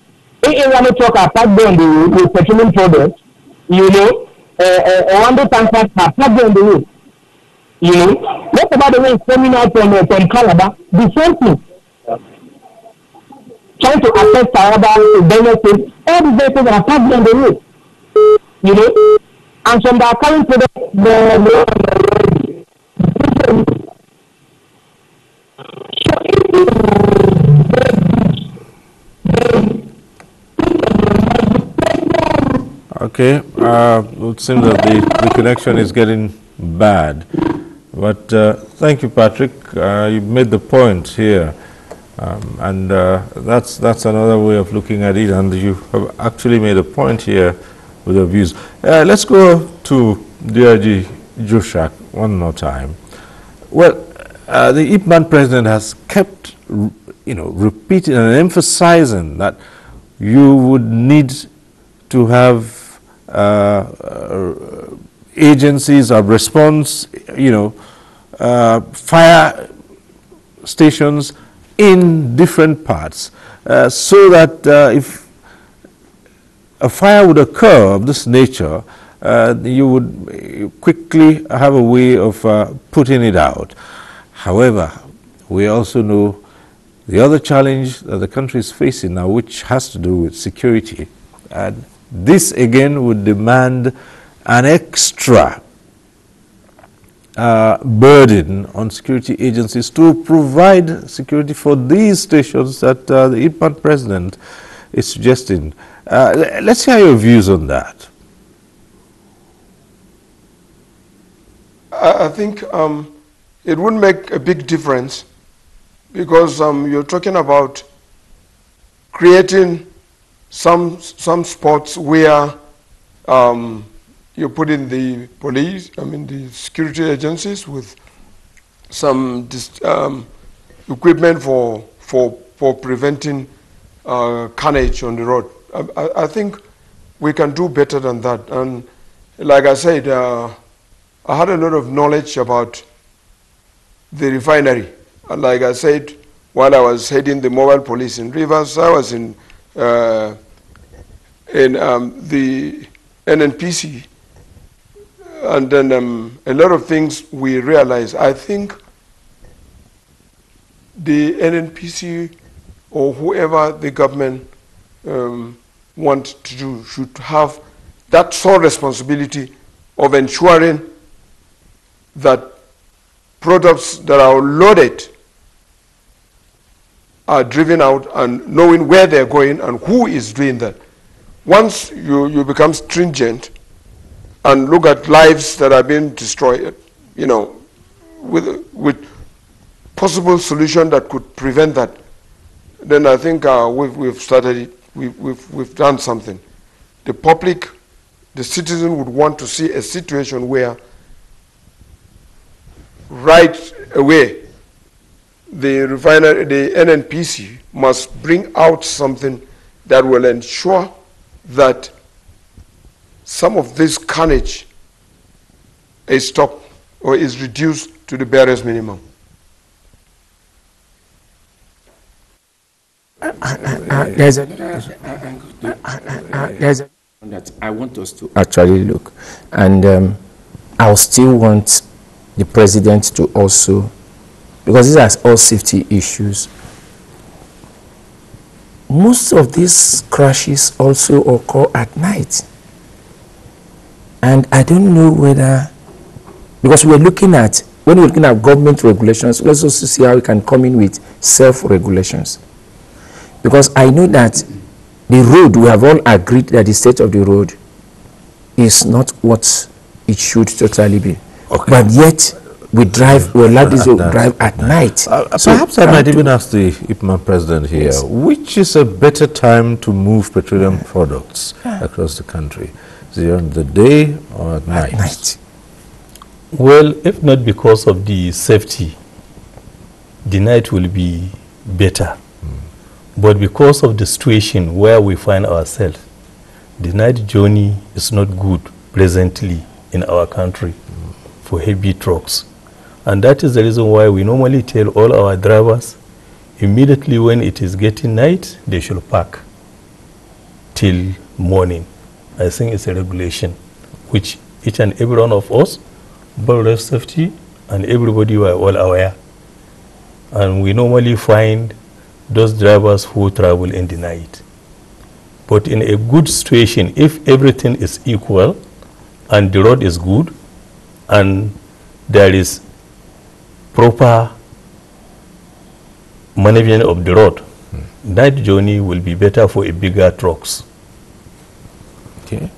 E: AA truck are parked on the road with petroleum products, you know, 100 tankers are parked on the road. You know, what about the way it's coming out from Calabar? The same thing. Trying to access Calabar to Benue State, all the vehicles are parked on the road. You know, and from the current product,
A: Okay, it seems that the connection is getting bad. But thank you, Patrick. You made the point here. And that's another way of looking at it. And you have actually made a point here with your views. Let's go to DRG Joshak one more time. Well, the IPMAN president has kept, repeating and emphasizing that you would need to have agencies of response, fire stations in different parts, so that if a fire would occur of this nature, you would quickly have a way of putting it out. However, we also know the other challenge that the country is facing now, which has to do with security. And this again would demand an extra burden on security agencies to provide security for these stations that the IPMAN president is suggesting. Let's hear your views on that.
H: I think it would make a big difference, because you're talking about creating some spots where you put in the police, the security agencies with some equipment for preventing carnage on the road. I think we can do better than that. And like I said, I had a lot of knowledge about the refinery. And like I said, while I was heading the mobile police in Rivers, I was in the NNPC. And then a lot of things we realized. I think the NNPC or whoever the government want to do should have that sole responsibility of ensuring that products that are loaded are driven out and knowing where they're going and who is doing that. Once you become stringent and look at lives that are being destroyed, with possible solution that could prevent that, then I think we've started it. We've done something. The public, the citizen would want to see a situation where right away the refinery, the NNPC must bring out something that will ensure that some of this carnage is stopped or is reduced to the barest minimum.
F: There's a that I want us to actually look, and I'll still want the president to also, because these are all safety issues. Most of these crashes also occur at night, and I don't know whether, because when we're looking at government regulations, let's also see how we can come in with self-regulations. Because I know that the road, we have all agreed that the state of the road is not what it should totally be. Okay. But yet, we allow this to drive at night.
A: So perhaps I might even ask the IPMA president here, yes, which is a better time to move petroleum products across the country? Is it during the day or at night?
F: Night.
G: Well, if not because of the safety, the night will be better. But because of the situation where we find ourselves, the night journey is not good presently in our country for heavy trucks. And that is the reason why we normally tell all our drivers, immediately when it is getting night, they should park till morning. I think it's a regulation which each and every one of us, both road safety and everybody were all aware. And we normally find those drivers who travel in the night. But in a good situation, if everything is equal and the road is good and there is proper management of the road, that journey will be better for a bigger trucks.
A: Okay.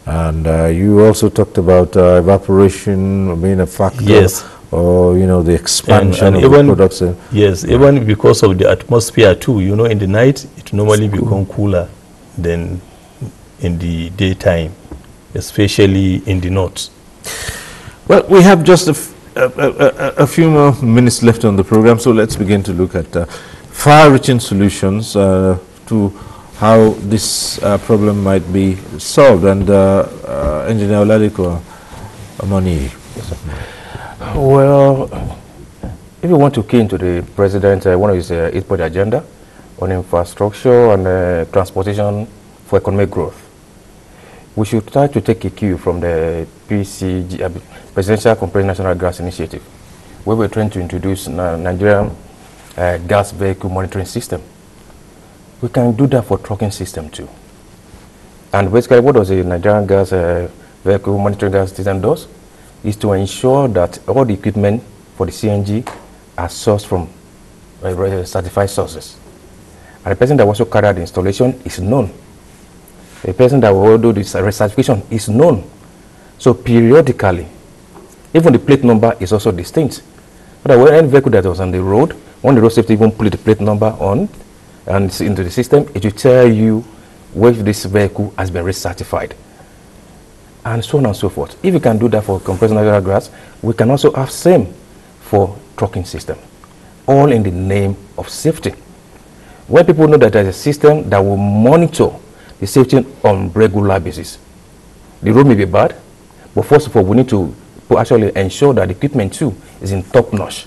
A: And you also talked about evaporation being a factor.
G: Yes.
A: Or, the expansion of
G: even,
A: the products.
G: Yes, even because of the atmosphere too, in the night, it normally becomes cooler than in the daytime, especially in the north.
A: Well, we have just a few more minutes left on the program, so let's begin to look at far-reaching solutions to how this problem might be solved. And Engineer Olaliko Amoni.
I: Well, if you want to key into the president, one of his 8-point agenda on infrastructure and transportation for economic growth, we should try to take a cue from the PCG, Presidential Comprehensive National Gas Initiative, where we're trying to introduce Nigerian gas vehicle monitoring system. We can do that for trucking system too. And basically, what does the Nigerian gas vehicle monitoring gas system does? Is to ensure that all the equipment for the CNG are sourced from certified sources. And the person that also carry out the installation is known. The person that will do this recertification is known. So periodically, even the plate number is also distinct. But when any vehicle that was on the road, when the road safety even put the plate number on and it's into the system, it will tell you whether this vehicle has been recertified. and so on and so forth. If we can do that for compressed natural gas, we can also have same for trucking system, all in the name of safety. When people know that there's a system that will monitor the safety on regular basis, the road may be bad, but first of all, we need to actually ensure that the equipment too is in top notch.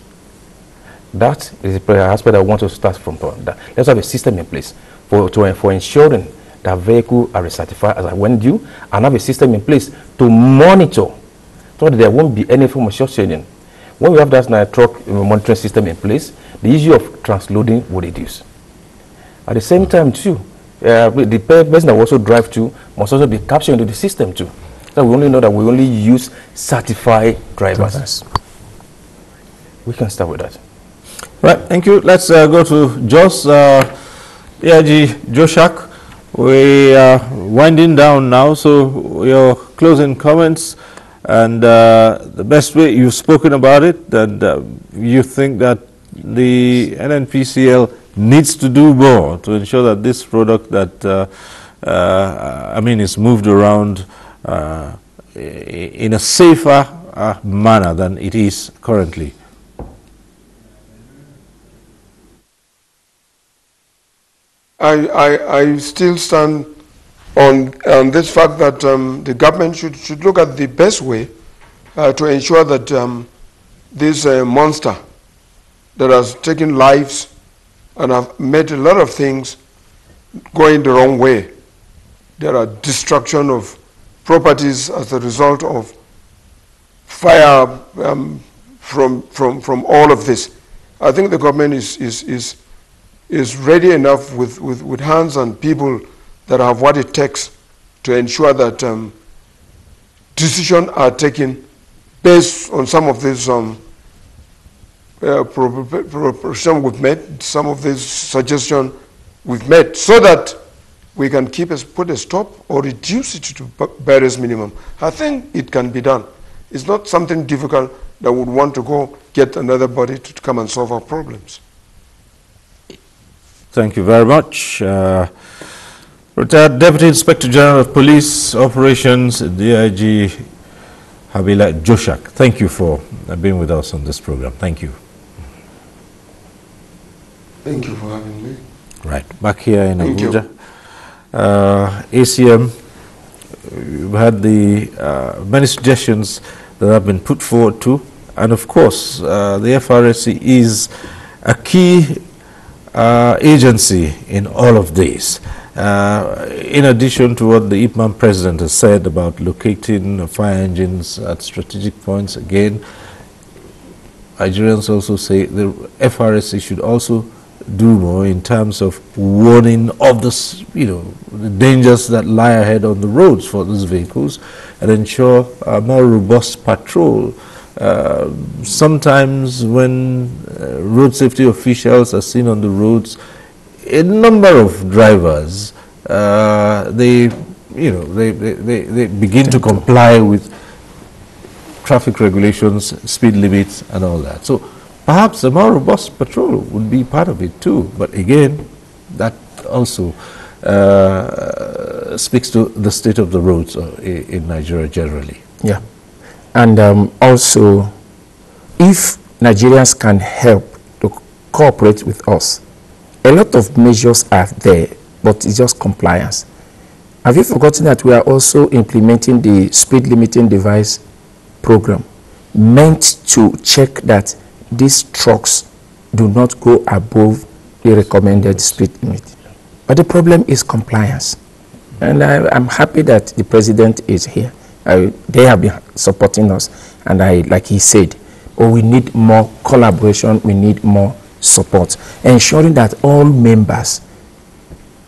I: That is the aspect I want to start from. That. Let's have a system in place for ensuring that vehicles are recertified as when due, and have a system in place to monitor so that there won't be any form of short-changing. When we have that truck monitoring system in place, the issue of transloading will reduce. At the same time too, the person that will also drive to must also be captured into the system too. So we only know that we only use certified drivers. We can start with that.
A: Right, thank you. Let's go to Jos, AIG Joshak. We are winding down now, so your closing comments and the best way you've spoken about it, that you think that the NNPCL needs to do more to ensure that this product that, is moved around in a safer manner than it is currently.
H: I still stand on this fact that the government should look at the best way to ensure that this monster that has taken lives and have made a lot of things going the wrong way. There are destruction of properties as a result of fire from all of this. I think the government is ready enough with hands and people that have what it takes to ensure that decisions are taken based on some of these propositions we've made, some of these suggestions we've made, so that we can put a stop or reduce it to barest minimum. I think it can be done. It's not something difficult that would want to go get another body to come and solve our problems.
A: Thank you very much. Retired Deputy Inspector General of Police Operations, DIG Habila Joshak. Thank you for being with us on this program. Thank you.
H: Thank you for having me.
A: Right. Back here in Abuja, ACM, we've had the many suggestions that have been put forward too. And of course, the FRSC is a key agency in all of this. In addition to what the IPMAN president has said about locating fire engines at strategic points, again, Nigerians also say the FRSC should also do more in terms of warning of the dangers that lie ahead on the roads for these vehicles and ensure a more robust patrol. Sometimes when road safety officials are seen on the roads, a number of drivers they begin to comply with traffic regulations, speed limits, and all that. So perhaps a more robust patrol would be part of it too. But again, that also speaks to the state of the roads in Nigeria generally.
F: Yeah. And also, if Nigerians can help to cooperate with us, a lot of measures are there, but it's just compliance. Have you forgotten that we are also implementing the speed limiting device program meant to check that these trucks do not go above the recommended speed limit? But the problem is compliance. And I'm happy that the president is here. They have been supporting us, and like he said, we need more collaboration, we need more support, ensuring that all members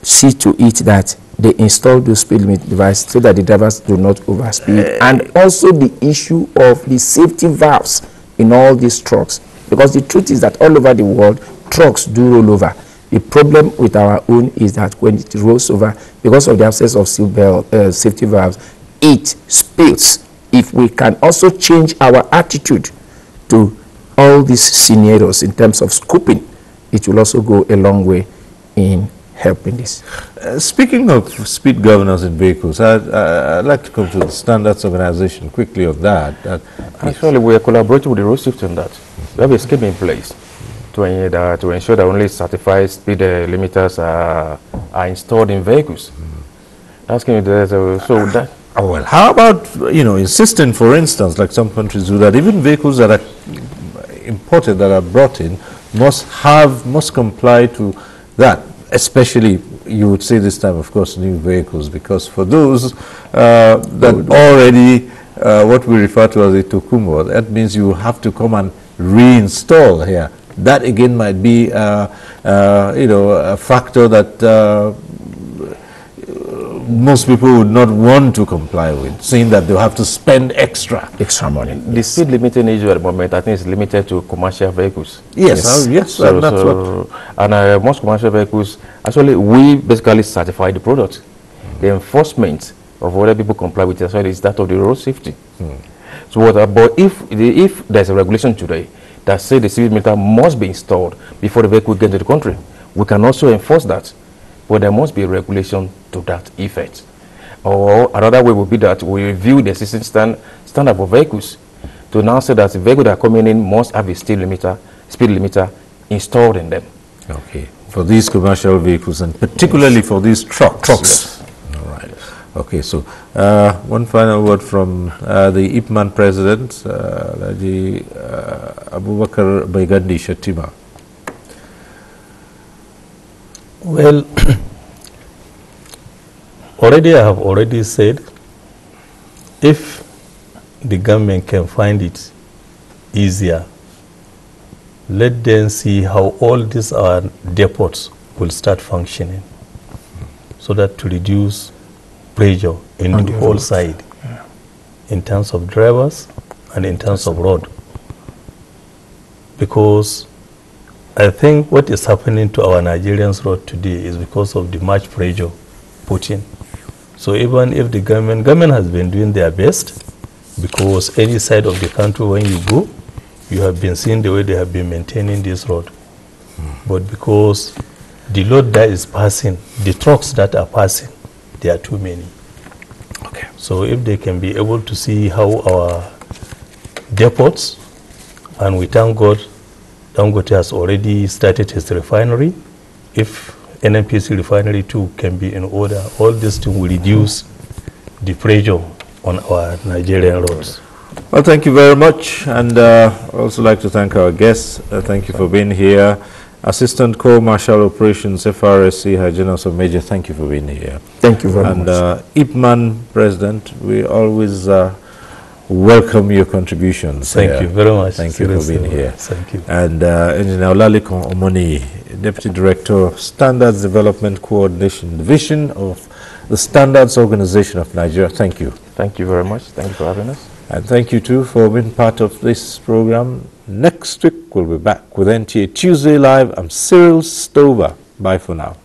F: see to it that they install those speed limit devices so that the drivers do not overspeed, and also the issue of the safety valves in all these trucks, because the truth is that all over the world, trucks do roll over. The problem with our own is that when it rolls over, because of the absence of safety valves, it spills. If we can also change our attitude to all these scenarios in terms of scooping, it will also go a long way in help in this.
A: Speaking of speed governors in vehicles, I'd like to come to the standards organization quickly on that.
I: Actually, we are collaborating with the road safety on that. We have a scheme in place to ensure that only certified speed limiters are installed in vehicles. Asking so that.
A: Oh, well, how about, insisting, for instance, like some countries do, that even vehicles that are imported, that are brought in, must comply to that, especially, you would say this time, of course, new vehicles, because for those that already, what we refer to as a tokumbo, that means you have to come and reinstall here. That again might be, a factor that most people would not want to comply with, saying that they'll have to spend extra
I: money. The speed limiting issue at the moment, I think, is limited to commercial vehicles.
A: Yes,
I: and most commercial vehicles, actually, we basically certify the product. The enforcement of whether people comply with it is that of the road safety. So, but if there's a regulation today that says the speed limiter must be installed before the vehicle gets into the country, we can also enforce that. But there must be a regulation to that effect. Or another way would be that we review the existing standard for vehicles to now say that the vehicles that are coming in must have a speed limiter installed in them.
A: Okay, for these commercial vehicles and particularly for these trucks.
I: Yes.
A: All right. Okay, so one final word from the IPMAN president, Abubakar Baigandi Shatima.
G: Well, I have already said, if the government can find it easier, let them see how all these depots will start functioning, so that to reduce pressure into the whole side, in terms of drivers and in terms of road. Because I think what is happening to our Nigerians road today is because of the much pressure put in. So even if the government has been doing their best, because any side of the country when you go, you have been seeing the way they have been maintaining this road. But because the load that is passing, the trucks that are passing, there are too many.
A: Okay.
G: So if they can be able to see how our depots, and we thank God, Dangote has already started his refinery. If NNPC refinery too can be in order, all this thing will reduce the pressure on our Nigerian roads.
A: Well, thank you very much, and I'd also like to thank our guests. Thank you for being here. Assistant Co-Marshal Operations, FRSC, Hajinoso Major, thank you for being here.
F: Thank you very much.
A: And IPMAN President, we always welcome your contributions.
G: Thank you very much.
A: Thank you for being here.
G: Thank you.
A: And Engineer Olalikon Omoni, Deputy Director of Standards Development Coordination Division of the Standards Organization of Nigeria. Thank you.
I: Thank you very much. Thank you for having us.
A: And thank you too for being part of this program. Next week we'll be back with NTA Tuesday Live. I'm Cyril Stover. Bye for now.